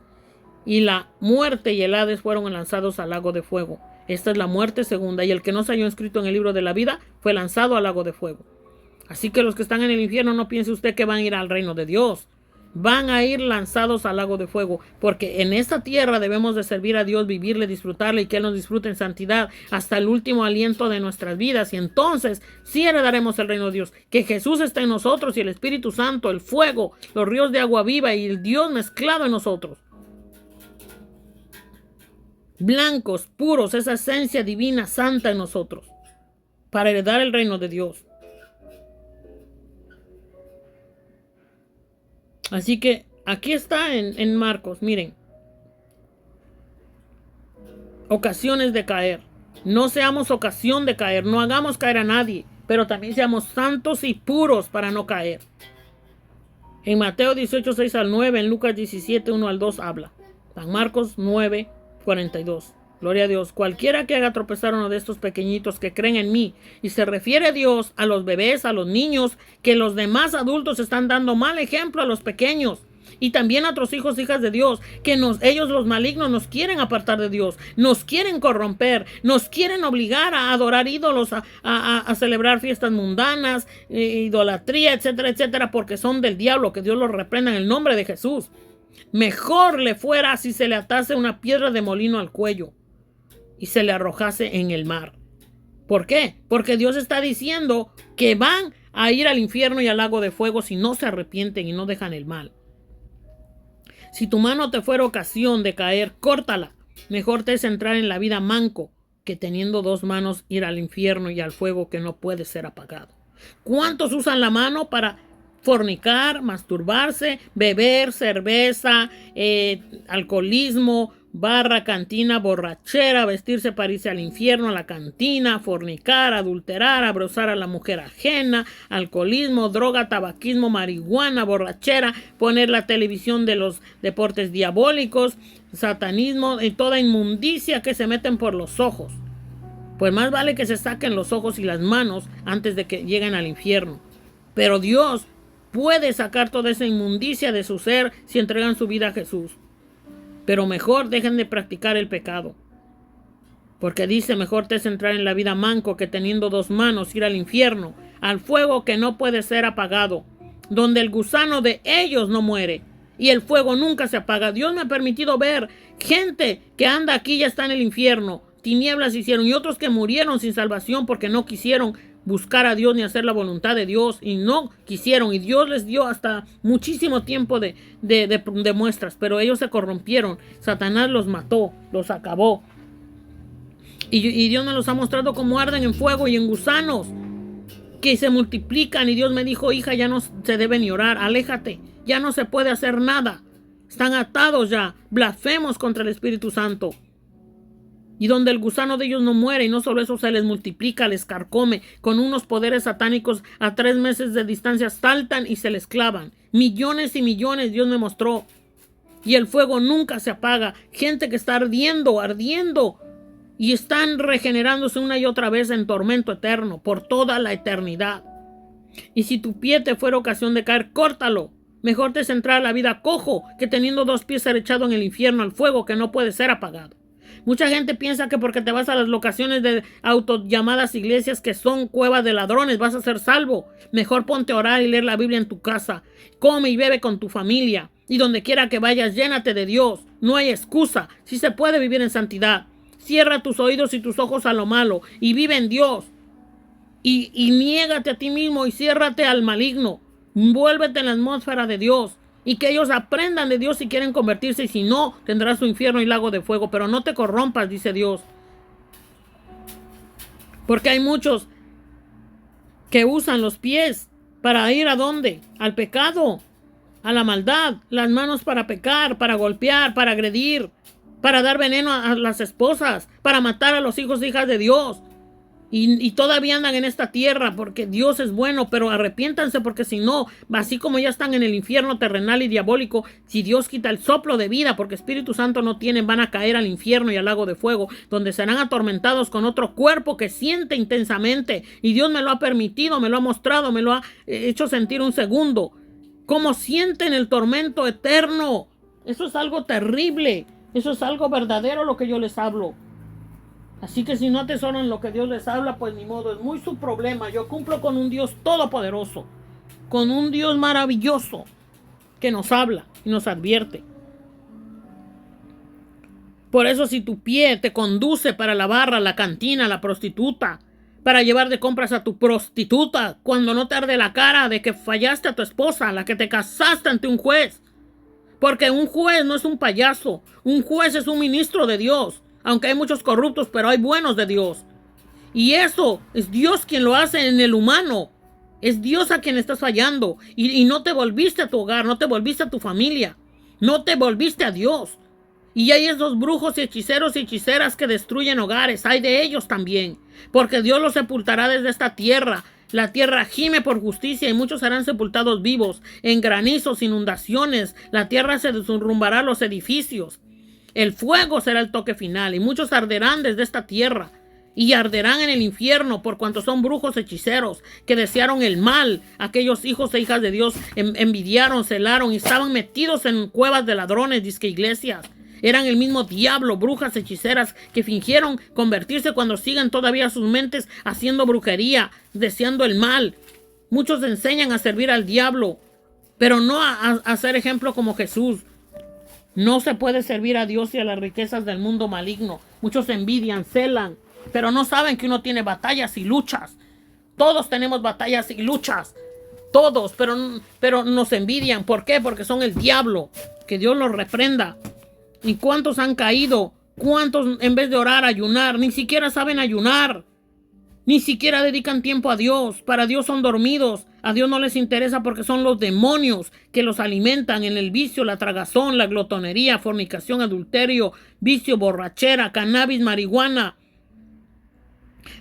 Y la muerte y el Hades fueron lanzados al lago de fuego. Esta es la muerte segunda. Y el que no se halló inscrito en el libro de la vida fue lanzado al lago de fuego. Así que los que están en el infierno, no piense usted que van a ir al reino de Dios. van a ir lanzados al lago de fuego, porque en esta tierra debemos de servir a Dios, vivirle, disfrutarle y que Él nos disfrute en santidad hasta el último aliento de nuestras vidas, y entonces sí heredaremos el reino de Dios, que Jesús está en nosotros y el Espíritu Santo, el fuego, los ríos de agua viva y el Dios mezclado en nosotros. Blancos, puros, esa esencia divina, santa en nosotros, para heredar el reino de Dios. Así que aquí está en Marcos, miren. Ocasiones de caer. No seamos ocasión de caer, no hagamos caer a nadie, pero también seamos santos y puros para no caer. En Mateo 18, 6 al 9, en Lucas 17, 1 al 2 habla. San Marcos 9, 42. Gloria a Dios. Cualquiera que haga tropezar a uno de estos pequeñitos que creen en mí, y se refiere a Dios, a los bebés, a los niños, que los demás adultos están dando mal ejemplo a los pequeños, y también a otros hijos, hijas de Dios, que ellos los malignos nos quieren apartar de Dios, nos quieren corromper, nos quieren obligar a adorar ídolos, a celebrar fiestas mundanas, idolatría, etcétera, etcétera, porque son del diablo. Que Dios los reprenda en el nombre de Jesús. Mejor le fuera si se le atase una piedra de molino al cuello y se le arrojase en el mar. ¿Por qué? Porque Dios está diciendo que van a ir al infierno y al lago de fuego si no se arrepienten y no dejan el mal. Si tu mano te fuera ocasión de caer, córtala. Mejor te es entrar en la vida manco que teniendo dos manos ir al infierno y al fuego que no puede ser apagado. ¿Cuántos usan la mano para fornicar, masturbarse, beber cerveza, alcoholismo, barra, cantina, borrachera, vestirse para irse al infierno, a la cantina, fornicar, adulterar, abusar a la mujer ajena, alcoholismo, droga, tabaquismo, marihuana, borrachera, poner la televisión de los deportes diabólicos, satanismo y toda inmundicia que se meten por los ojos? Pues más vale que se saquen los ojos y las manos antes de que lleguen al infierno. Pero Dios puede sacar toda esa inmundicia de su ser si entregan su vida a Jesús. Pero mejor dejen de practicar el pecado. Porque dice, mejor te es entrar en la vida manco que teniendo dos manos ir al infierno, al fuego que no puede ser apagado, donde el gusano de ellos no muere y el fuego nunca se apaga. Dios me ha permitido ver gente que anda aquí y ya está en el infierno. Tinieblas hicieron, y otros que murieron sin salvación porque no quisieron buscar a Dios ni hacer la voluntad de Dios, y no quisieron, y Dios les dio hasta muchísimo tiempo de muestras, pero ellos se corrompieron. Satanás los mató, los acabó, y Dios me los ha mostrado como arden en fuego y en gusanos que se multiplican. Y Dios me dijo, hija, ya no se debe ni orar, aléjate, ya no se puede hacer nada, están atados ya, blasfemos contra el Espíritu Santo. Y donde el gusano de ellos no muere, y no solo eso, se les multiplica, les carcome, con unos poderes satánicos a 3 meses de distancia saltan y se les clavan. Millones y millones Dios me mostró. Y el fuego nunca se apaga. Gente que está ardiendo, y están regenerándose una y otra vez en tormento eterno, por toda la eternidad. Y si tu pie te fuera ocasión de caer, córtalo. Mejor te es entrar a la vida cojo, que teniendo 2 pies ser echado en el infierno al fuego que no puede ser apagado. Mucha gente piensa que porque te vas a las locaciones de autollamadas iglesias que son cuevas de ladrones vas a ser salvo. Mejor ponte a orar y leer la Biblia en tu casa. Come y bebe con tu familia. Y donde quiera que vayas, llénate de Dios. No hay excusa. Sí se puede vivir en santidad. Cierra tus oídos y tus ojos a lo malo y vive en Dios. Y niégate a ti mismo y ciérrate al maligno. Vuélvete en la atmósfera de Dios. Y que ellos aprendan de Dios si quieren convertirse, y si no, tendrás su infierno y lago de fuego. Pero no te corrompas, dice Dios. Porque hay muchos que usan los pies para ir ¿a dónde? Al pecado, a la maldad. Las manos para pecar, para golpear, para agredir, para dar veneno a las esposas, para matar a los hijos e hijas de Dios. Y todavía andan en esta tierra porque Dios es bueno, pero arrepiéntanse, porque si no, así como ya están en el infierno terrenal y diabólico, si Dios quita el soplo de vida, porque Espíritu Santo no tienen, van a caer al infierno y al lago de fuego, donde serán atormentados con otro cuerpo que siente intensamente. Y Dios me lo ha permitido, me lo ha mostrado, me lo ha hecho sentir un segundo. Cómo sienten el tormento eterno. Eso es algo terrible. Eso es algo verdadero lo que yo les hablo. Así que si no atesoran lo que Dios les habla, pues ni modo, es muy su problema. Yo cumplo con un Dios todopoderoso, con un Dios maravilloso. que nos habla y nos advierte. Por eso si tu pie te conduce para la barra, la cantina, la prostituta, para llevar de compras a tu prostituta, cuando no te arde la cara de que fallaste a tu esposa, la que te casaste ante un juez. Porque un juez no es un payaso, un juez es un ministro de Dios. Aunque hay muchos corruptos, pero hay buenos de Dios. Y eso es Dios quien lo hace en el humano. Es Dios a quien estás fallando. Y no te volviste a tu hogar, no te volviste a tu familia. No te volviste a Dios. Y hay esos brujos y hechiceros y hechiceras que destruyen hogares. Hay de ellos también. Porque Dios los sepultará desde esta tierra. La tierra gime por justicia y muchos serán sepultados vivos. En granizos, inundaciones, la tierra se derrumbará los edificios. El fuego será el toque final y muchos arderán desde esta tierra. Y arderán en el infierno por cuanto son brujos hechiceros que desearon el mal. Aquellos hijos e hijas de Dios envidiaron, celaron y estaban metidos en cuevas de ladrones, disque iglesias. Eran el mismo diablo, brujas hechiceras que fingieron convertirse cuando siguen todavía sus mentes haciendo brujería, deseando el mal. Muchos enseñan a servir al diablo, pero no a ser ejemplo como Jesús. No se puede servir a Dios y a las riquezas del mundo maligno. Muchos envidian, celan, pero no saben que uno tiene batallas y luchas. Todos tenemos batallas y luchas. Todos, pero nos envidian. ¿Por qué? Porque son el diablo. Que Dios los reprenda. ¿Y cuántos han caído? ¿Cuántos en vez de orar, ayunar? Ni siquiera saben ayunar. Ni siquiera dedican tiempo a Dios. Para Dios son dormidos. A Dios no les interesa porque son los demonios que los alimentan en el vicio, la tragazón, la glotonería, fornicación, adulterio, vicio, borrachera, cannabis, marihuana.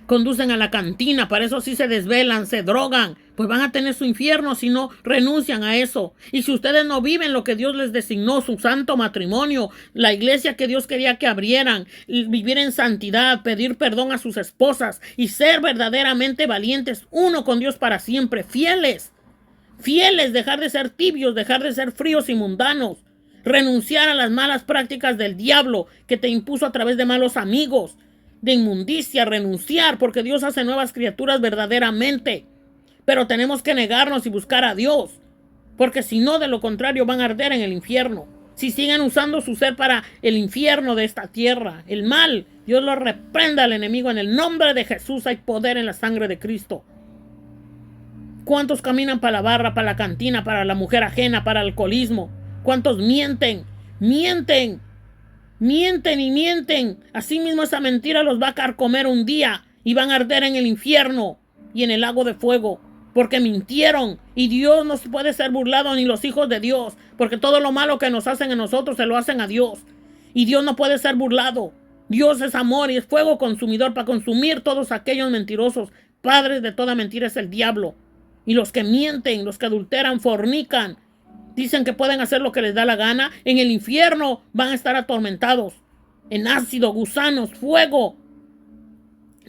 Conducen a la cantina, para eso sí se desvelan, se drogan, pues van a tener su infierno si no renuncian a eso. Y si ustedes no viven lo que Dios les designó, su santo matrimonio, la iglesia que Dios quería que abrieran, vivir en santidad, pedir perdón a sus esposas y ser verdaderamente valientes, uno con Dios para siempre, fieles, dejar de ser tibios, dejar de ser fríos y mundanos, renunciar a las malas prácticas del diablo que te impuso a través de malos amigos, de inmundicia, renunciar, porque Dios hace nuevas criaturas verdaderamente. Pero tenemos que negarnos y buscar a Dios, porque si no, de lo contrario, van a arder en el infierno. Si siguen usando su ser para el infierno de esta tierra, el mal, Dios lo reprenda al enemigo. En el nombre de Jesús hay poder en la sangre de Cristo. ¿Cuántos caminan para la barra, para la cantina, para la mujer ajena, para el alcoholismo? ¿Cuántos mienten? Mienten y mienten. Asimismo esa mentira los va a carcomer un día y van a arder en el infierno y en el lago de fuego porque mintieron. Y Dios no puede ser burlado, ni los hijos de Dios, porque todo lo malo que nos hacen a nosotros se lo hacen a Dios. Y Dios no puede ser burlado. Dios es amor y es fuego consumidor para consumir todos aquellos mentirosos. Padres de toda mentira es el diablo. Y los que mienten, los que adulteran, fornican, dicen que pueden hacer lo que les da la gana, en el infierno van a estar atormentados, en ácido, gusanos, fuego.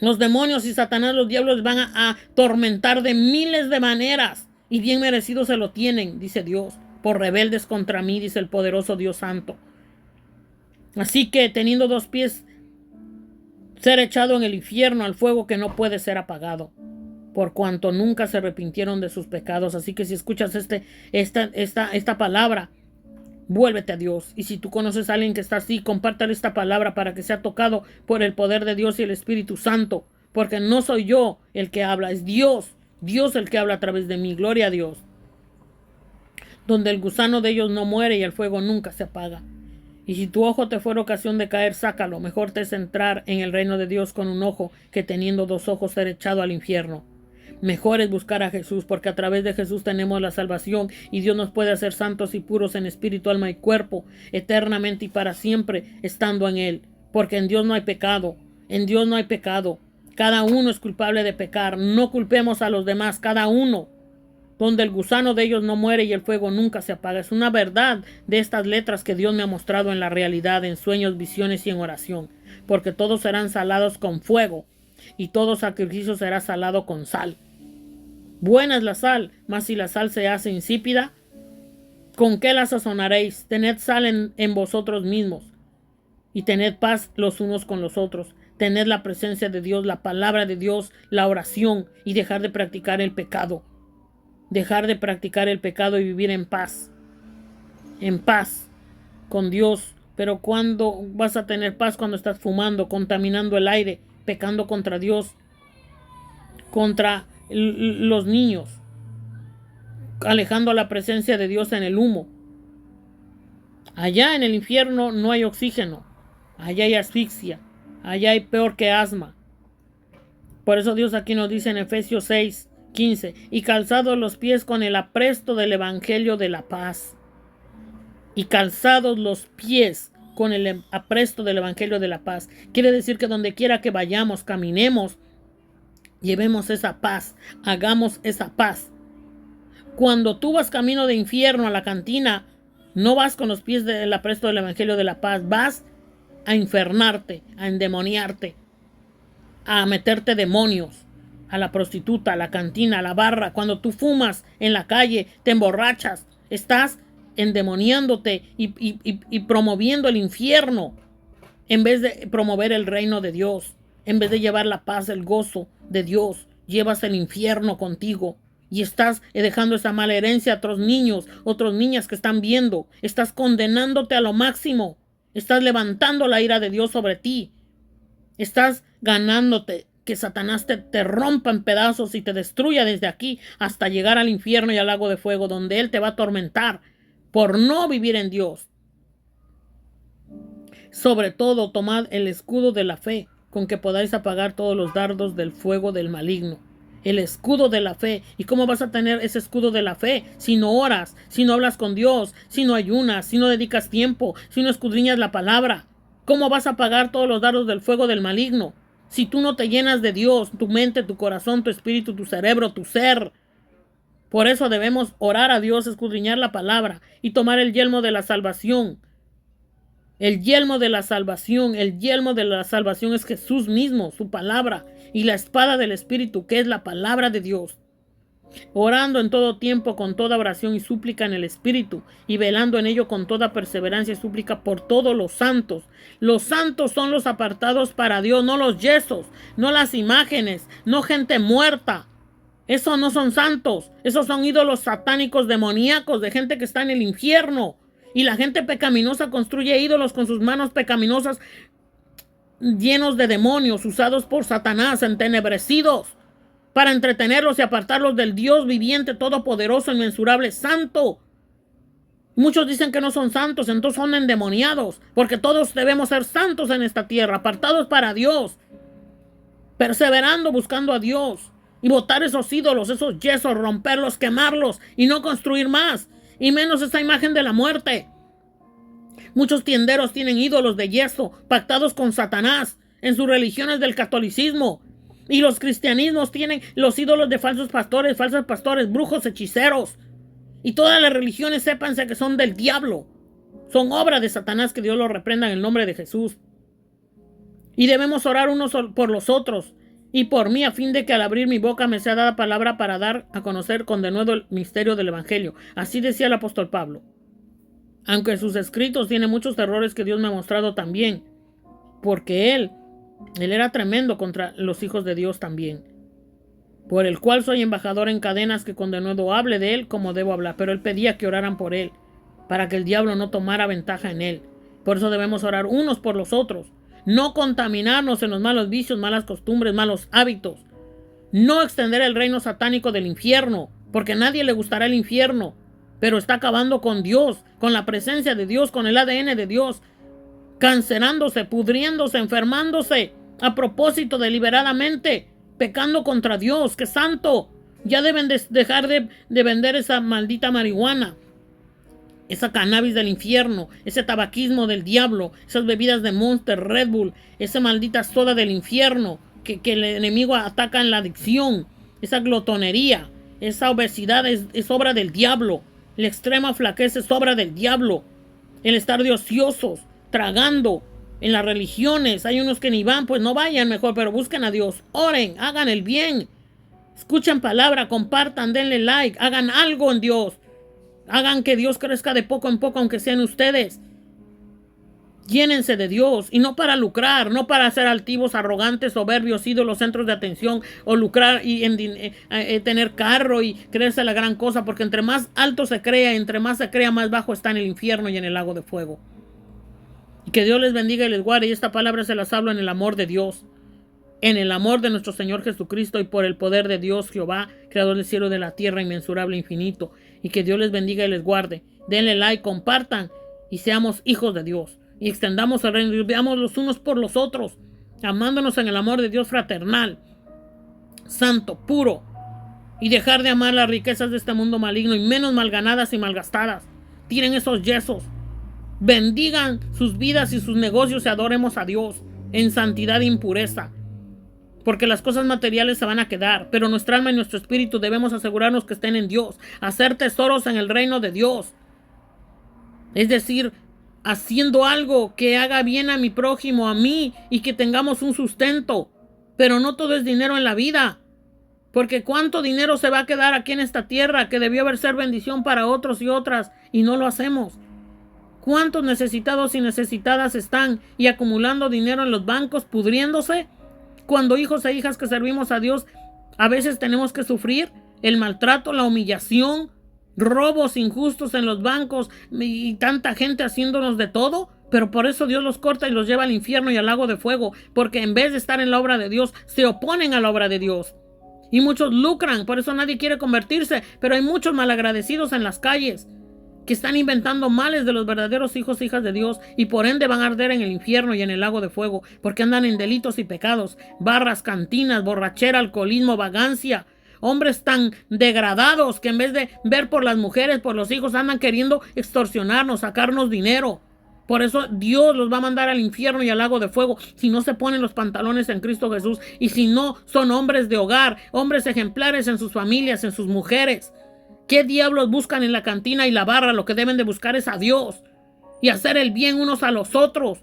Los demonios y Satanás, los diablos, van a atormentar de miles de maneras, y bien merecido se lo tienen, dice Dios, por rebeldes contra mí, dice el poderoso Dios Santo. Así que teniendo dos pies, ser echado en el infierno al fuego que no puede ser apagado, por cuanto nunca se arrepintieron de sus pecados. Así que si escuchas esta palabra, vuélvete a Dios. Y si tú conoces a alguien que está así, compártale esta palabra para que sea tocado por el poder de Dios y el Espíritu Santo. Porque no soy yo el que habla, es Dios. Dios el que habla a través de mí. Gloria a Dios. Donde el gusano de ellos no muere y el fuego nunca se apaga. Y si tu ojo te fuera ocasión de caer, sácalo. Mejor te es entrar en el reino de Dios con un ojo que teniendo dos ojos ser echado al infierno. Mejor es buscar a Jesús, porque a través de Jesús tenemos la salvación y Dios nos puede hacer santos y puros en espíritu, alma y cuerpo, eternamente y para siempre estando en Él. Porque en Dios no hay pecado, en Dios no hay pecado. Cada uno es culpable de pecar, no culpemos a los demás, cada uno. Donde el gusano de ellos no muere y el fuego nunca se apaga. Es una verdad de estas letras que Dios me ha mostrado en la realidad, en sueños, visiones y en oración. Porque todos serán salados con fuego y todo sacrificio será salado con sal. Buena es la sal, mas si la sal se hace insípida, ¿con qué la sazonaréis? Tened sal en vosotros mismos y tened paz los unos con los otros. Tened la presencia de Dios, la palabra de Dios, la oración y dejar de practicar el pecado. Dejar de practicar el pecado y vivir en paz. en paz con Dios. Pero ¿cuándo vas a tener paz? Cuando estás fumando, contaminando el aire, pecando contra Dios, contra los niños, alejando la presencia de Dios en el humo. Allá en el infierno no hay oxígeno, allá hay asfixia, allá hay peor que asma. Por eso Dios aquí nos dice en Efesios 6:15, y calzados los pies con el apresto del evangelio de la paz. Y calzados los pies con el apresto del evangelio de la paz. Quiere decir que donde quiera que vayamos, caminemos, llevemos esa paz, hagamos esa paz. Cuando tú vas camino de infierno a la cantina, no vas con los pies del apresto del evangelio de la paz, vas a infernarte, a endemoniarte, a meterte demonios, a la prostituta, a la cantina, a la barra. Cuando tú fumas en la calle, te emborrachas, estás endemoniándote y promoviendo el infierno en vez de promover el reino de Dios, en vez de llevar la paz, el gozo de Dios, llevas el infierno contigo y estás dejando esa mala herencia a otros niños, otras niñas que están viendo. Estás condenándote a lo máximo, estás levantando la ira de Dios sobre ti, estás ganándote que Satanás te rompa en pedazos y te destruya desde aquí hasta llegar al infierno y al lago de fuego, donde él te va a atormentar por no vivir en Dios. Sobre todo, tomad el escudo de la fe, con que podáis apagar todos los dardos del fuego del maligno. El escudo de la fe. ¿Y cómo vas a tener ese escudo de la fe si no oras, si no hablas con Dios, si no ayunas, si no dedicas tiempo, si no escudriñas la palabra? ¿Cómo vas a apagar todos los dardos del fuego del maligno si tú no te llenas de Dios, tu mente, tu corazón, tu espíritu, tu cerebro, tu ser? Por eso debemos orar a Dios, escudriñar la palabra y tomar el yelmo de la salvación. El yelmo de la salvación, el yelmo de la salvación es Jesús mismo, su palabra, y la espada del Espíritu, que es la palabra de Dios. Orando en todo tiempo con toda oración y súplica en el Espíritu, y velando en ello con toda perseverancia y súplica por todos los santos. Los santos son los apartados para Dios, no los yesos, no las imágenes, no gente muerta. Esos no son santos, esos son ídolos satánicos demoníacos de gente que está en el infierno. Y la gente pecaminosa construye ídolos con sus manos pecaminosas llenos de demonios, usados por Satanás, entenebrecidos, para entretenerlos y apartarlos del Dios viviente, todopoderoso, inmensurable, santo. Muchos dicen que no son santos, entonces son endemoniados, porque todos debemos ser santos en esta tierra, apartados para Dios, perseverando, buscando a Dios, y botar esos ídolos, esos yesos, romperlos, quemarlos, y no construir más, y menos esa imagen de la muerte. Muchos tienderos tienen ídolos de yeso, pactados con Satanás, en sus religiones del catolicismo. Y los cristianismos tienen los ídolos de falsos pastores, brujos, hechiceros. Y todas las religiones, sépanse que son del diablo. Son obra de Satanás, que Dios los reprenda en el nombre de Jesús. Y debemos orar unos por los otros y por mí, a fin de que al abrir mi boca me sea dada palabra para dar a conocer con denuedo el misterio del evangelio. Así decía el apóstol Pablo. Aunque sus escritos tienen muchos errores que Dios me ha mostrado también, porque él era tremendo contra los hijos de Dios también, por el cual soy embajador en cadenas, que con denuedo hable de él como debo hablar. Pero él pedía que oraran por él, para que el diablo no tomara ventaja en él. Por eso debemos orar unos por los otros, no contaminarnos en los malos vicios, malas costumbres, malos hábitos, no extender el reino satánico del infierno, porque a nadie le gustará el infierno, pero está acabando con Dios, con la presencia de Dios, con el ADN de Dios, cancerándose, pudriéndose, enfermándose, a propósito, deliberadamente, pecando contra Dios, que es santo. Ya deben dejar de vender esa maldita marihuana, esa cannabis del infierno, ese tabaquismo del diablo, esas bebidas de Monster, Red Bull, esa maldita soda del infierno, que el enemigo ataca en la adicción, esa glotonería, esa obesidad es obra del diablo. La extrema flaqueza es obra del diablo. El estar de ociosos, tragando en las religiones. Hay unos que ni van, pues no vayan mejor, pero busquen a Dios. Oren, hagan el bien. Escuchen palabra, compartan, denle like, hagan algo en Dios. Hagan que Dios crezca de poco en poco, aunque sean ustedes. Llénense de Dios, y no para lucrar, no para ser altivos, arrogantes, soberbios, ídolos, centros de atención, o lucrar y tener carro y creerse la gran cosa, porque entre más alto se crea, entre más se crea, más bajo está en el infierno y en el lago de fuego. Y que Dios les bendiga y les guarde, y esta palabra se las hablo en el amor de Dios, en el amor de nuestro Señor Jesucristo y por el poder de Dios Jehová, creador del cielo y de la tierra, inmensurable, infinito. Y que Dios les bendiga y les guarde. Denle like, compartan y seamos hijos de Dios. Y extendamos el reino de Dios, veamos los unos por los otros, amándonos en el amor de Dios fraternal, santo, puro, y dejar de amar las riquezas de este mundo maligno, y menos malganadas y malgastadas. Tiren esos yesos, bendigan sus vidas y sus negocios y adoremos a Dios en santidad e impureza, porque las cosas materiales se van a quedar, pero nuestra alma y nuestro espíritu debemos asegurarnos que estén en Dios, hacer tesoros en el reino de Dios, es decir, haciendo algo que haga bien a mi prójimo, a mí, y que tengamos un sustento. Pero no todo es dinero en la vida, porque cuánto dinero se va a quedar aquí en esta tierra que debió haber ser bendición para otros y otras, y no lo hacemos. Cuántos necesitados y necesitadas están y acumulando dinero en los bancos, pudriéndose, cuando hijos e hijas que servimos a Dios a veces tenemos que sufrir el maltrato, la humillación, robos injustos en los bancos y tanta gente haciéndonos de todo, pero por eso Dios los corta y los lleva al infierno y al lago de fuego, porque en vez de estar en la obra de Dios, se oponen a la obra de Dios. Y muchos lucran, por eso nadie quiere convertirse, pero hay muchos malagradecidos en las calles que están inventando males de los verdaderos hijos e hijas de Dios, y por ende van a arder en el infierno y en el lago de fuego, porque andan en delitos y pecados, barras, cantinas, borrachera, alcoholismo, vagancia. Hombres tan degradados que en vez de ver por las mujeres, por los hijos, andan queriendo extorsionarnos, sacarnos dinero. Por eso Dios los va a mandar al infierno y al lago de fuego si no se ponen los pantalones en Cristo Jesús, y si no son hombres de hogar, hombres ejemplares en sus familias, en sus mujeres. ¿Qué diablos buscan en la cantina y la barra? Lo que deben de buscar es a Dios y hacer el bien unos a los otros,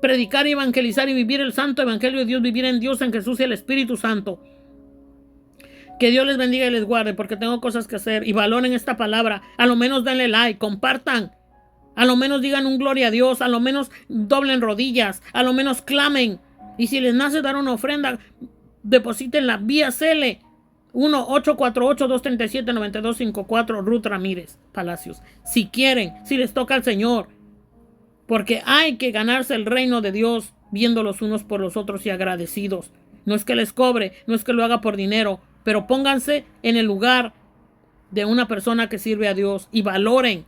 predicar y evangelizar y vivir el santo evangelio de Dios, vivir en Dios, en Jesús y el Espíritu Santo. Que Dios les bendiga y les guarde, porque tengo cosas que hacer, y valoren esta palabra. A lo menos denle like, compartan, a lo menos digan un gloria a Dios, a lo menos doblen rodillas, a lo menos clamen, y si les nace dar una ofrenda, deposítenla vía Cele 1-848-237-9254, Ruth Ramírez Palacios, si quieren, si les toca al Señor, porque hay que ganarse el reino de Dios viendo los unos por los otros y agradecidos. No es que les cobre, no es que lo haga por dinero, pero pónganse en el lugar de una persona que sirve a Dios y valoren.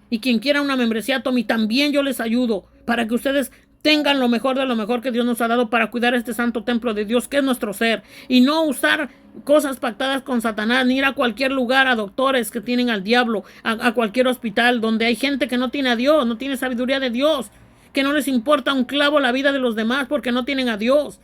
Y quien quiera una membresía Tommy, también yo les ayudo para que ustedes tengan lo mejor de lo mejor que Dios nos ha dado para cuidar este santo templo de Dios que es nuestro ser, y no usar cosas pactadas con Satanás, ni ir a cualquier lugar, a doctores que tienen al diablo, a cualquier hospital donde hay gente que no tiene a Dios, no tiene sabiduría de Dios, que no les importa un clavo la vida de los demás porque no tienen a Dios,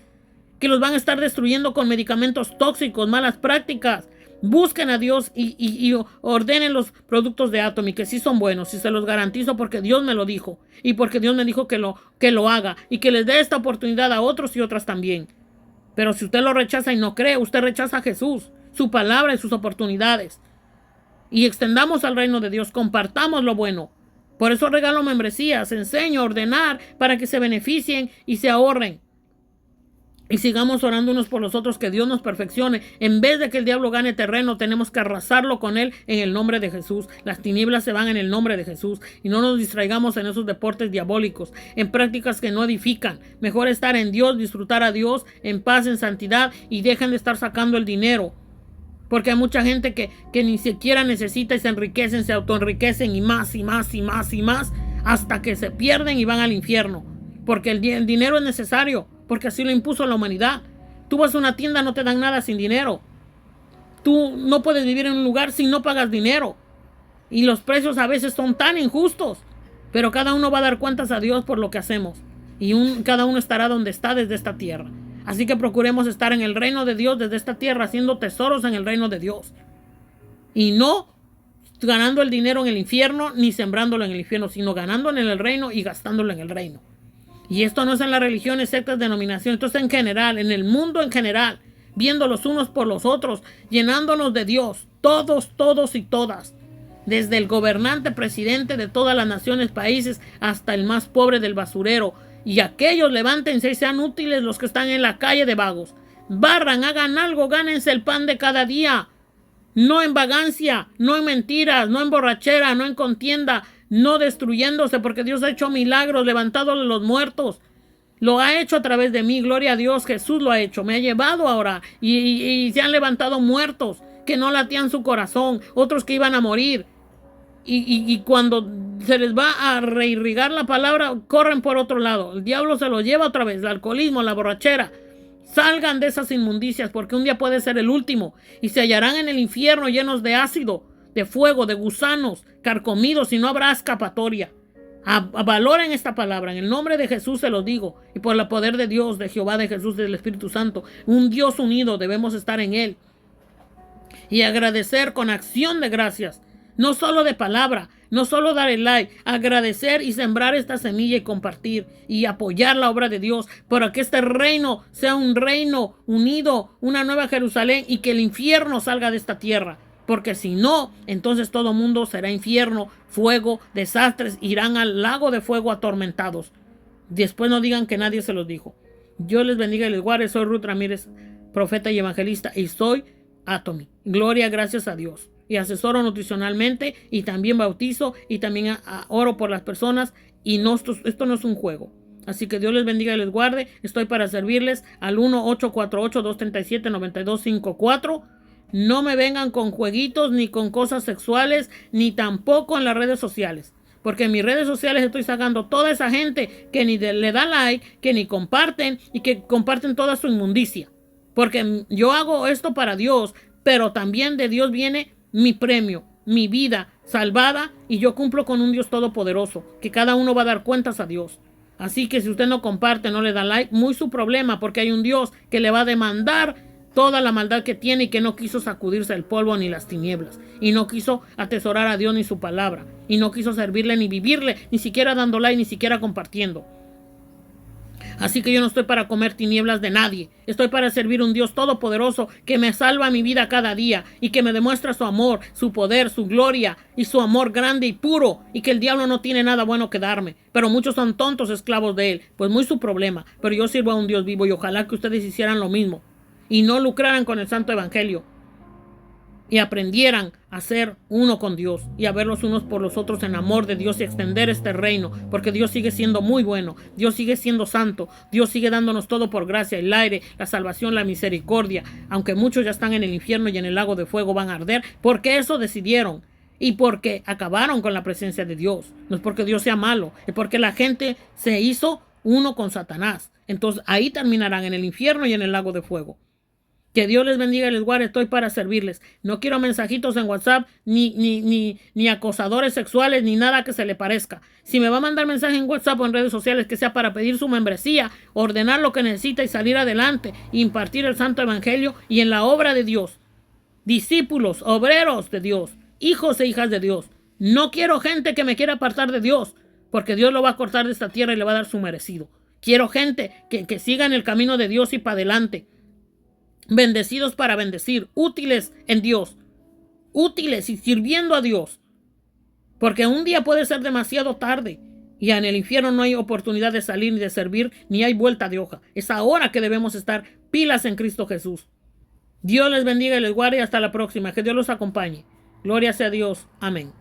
que los van a estar destruyendo con medicamentos tóxicos, malas prácticas. Busquen a Dios y ordenen los productos de Atomy, que sí son buenos, y se los garantizo porque Dios me lo dijo, y porque Dios me dijo que lo haga, y que les dé esta oportunidad a otros y otras también. Pero si usted lo rechaza y no cree, usted rechaza a Jesús, su palabra y sus oportunidades. Y extendamos al reino de Dios, compartamos lo bueno. Por eso regalo membresías, enseño a ordenar para que se beneficien y se ahorren. Y sigamos orando unos por los otros, que Dios nos perfeccione. En vez de que el diablo gane terreno, tenemos que arrasarlo con él en el nombre de Jesús. Las tinieblas se van en el nombre de Jesús. Y no nos distraigamos en esos deportes diabólicos, en prácticas que no edifican. Mejor estar en Dios, disfrutar a Dios en paz, en santidad, y dejen de estar sacando el dinero. Porque hay mucha gente que ni siquiera necesita y se enriquecen, se autoenriquecen y más y más y más y más, hasta que se pierden y van al infierno. Porque el dinero es necesario, porque así lo impuso la humanidad. Tú vas a una tienda, no te dan nada sin dinero. Tú no puedes vivir en un lugar si no pagas dinero. Y los precios a veces son tan injustos. Pero cada uno va a dar cuentas a Dios por lo que hacemos. Y cada uno estará donde está desde esta tierra. Así que procuremos estar en el reino de Dios desde esta tierra, haciendo tesoros en el reino de Dios. Y no ganando el dinero en el infierno, ni sembrándolo en el infierno, sino ganándolo en el reino y gastándolo en el reino. Y esto no es en las religiones, sectas, denominaciones, esto es en general, en el mundo en general, viendo los unos por los otros, llenándonos de Dios, todos y todas. desde el gobernante, presidente de todas las naciones, países, hasta el más pobre del basurero. Y aquellos levántense y sean útiles los que están en la calle de vagos. Barran, hagan algo, gánense el pan de cada día. No en vagancia, no en mentiras, no en borrachera, no en contienda, no destruyéndose, porque Dios ha hecho milagros, levantado a los muertos. Lo ha hecho a través de mí, gloria a Dios, Jesús lo ha hecho, me ha llevado a orar y se han levantado muertos que no latían su corazón, otros que iban a morir. Y cuando se les va a reirrigar la palabra, corren por otro lado. El diablo se los lleva otra vez, el alcoholismo, la borrachera. Salgan de esas inmundicias, porque un día puede ser el último y se hallarán en el infierno llenos de ácido, de fuego, de gusanos, carcomidos, y no habrá escapatoria. Valoren esta palabra, en el nombre de Jesús se los digo, y por el poder de Dios, de Jehová, de Jesús, del Espíritu Santo, un Dios unido, debemos estar en él y agradecer con acción de gracias, no solo de palabra, no solo dar el like, agradecer y sembrar esta semilla y compartir y apoyar la obra de Dios para que este reino sea un reino unido, una nueva Jerusalén, y que el infierno salga de esta tierra. Porque si no, entonces todo mundo será infierno, fuego, desastres, irán al lago de fuego atormentados. Después no digan que nadie se los dijo. Dios les bendiga y les guarde. Soy Ruth Ramírez, profeta y evangelista, y soy Atomy. Gloria, gracias a Dios. Y asesoro nutricionalmente, y también bautizo, y también oro por las personas, y esto no es un juego. Así que Dios les bendiga y les guarde. Estoy para servirles al 1-848-237-9254. No me vengan con jueguitos, ni con cosas sexuales, ni tampoco en las redes sociales. Porque en mis redes sociales estoy sacando toda esa gente que ni le da like, que ni comparten, y que comparten toda su inmundicia. Porque yo hago esto para Dios, pero también de Dios viene mi premio, mi vida salvada, y yo cumplo con un Dios todopoderoso, que cada uno va a dar cuentas a Dios. Así que si usted no comparte, no le da like, muy su problema, porque hay un Dios que le va a demandar toda la maldad que tiene, y que no quiso sacudirse el polvo ni las tinieblas, y no quiso atesorar a Dios ni su palabra, y no quiso servirle ni vivirle, ni siquiera dando like, ni siquiera compartiendo. Así que yo no estoy para comer tinieblas de nadie. Estoy para servir un Dios todopoderoso que me salva mi vida cada día, y que me demuestra su amor, su poder, su gloria y su amor grande y puro, y que el diablo no tiene nada bueno que darme. Pero muchos son tontos esclavos de él. Pues muy su problema. Pero yo sirvo a un Dios vivo, y ojalá que ustedes hicieran lo mismo y no lucraran con el santo evangelio, y aprendieran a ser uno con Dios, y a ver los unos por los otros en amor de Dios, y extender este reino, porque Dios sigue siendo muy bueno, Dios sigue siendo santo, Dios sigue dándonos todo por gracia, el aire, la salvación, la misericordia, aunque muchos ya están en el infierno y en el lago de fuego van a arder, porque eso decidieron, y porque acabaron con la presencia de Dios. No es porque Dios sea malo, es porque la gente se hizo uno con Satanás. Entonces ahí terminarán en el infierno y en el lago de fuego. Que Dios les bendiga y les guarde. Estoy para servirles. No quiero mensajitos en WhatsApp, ni acosadores sexuales, ni nada que se le parezca. Si me va a mandar mensaje en WhatsApp o en redes sociales, que sea para pedir su membresía, ordenar lo que necesita y salir adelante, impartir el santo evangelio y en la obra de Dios. Discípulos, obreros de Dios, hijos e hijas de Dios. No quiero gente que me quiera apartar de Dios, porque Dios lo va a cortar de esta tierra y le va a dar su merecido. Quiero gente que siga en el camino de Dios y para adelante. Bendecidos para bendecir, útiles en Dios, útiles y sirviendo a Dios, porque un día puede ser demasiado tarde, y en el infierno no hay oportunidad de salir ni de servir, ni hay vuelta de hoja. Es ahora que debemos estar pilas en Cristo Jesús. Dios les bendiga y les guarde, y hasta la próxima. Que Dios los acompañe. Gloria sea a Dios. Amén.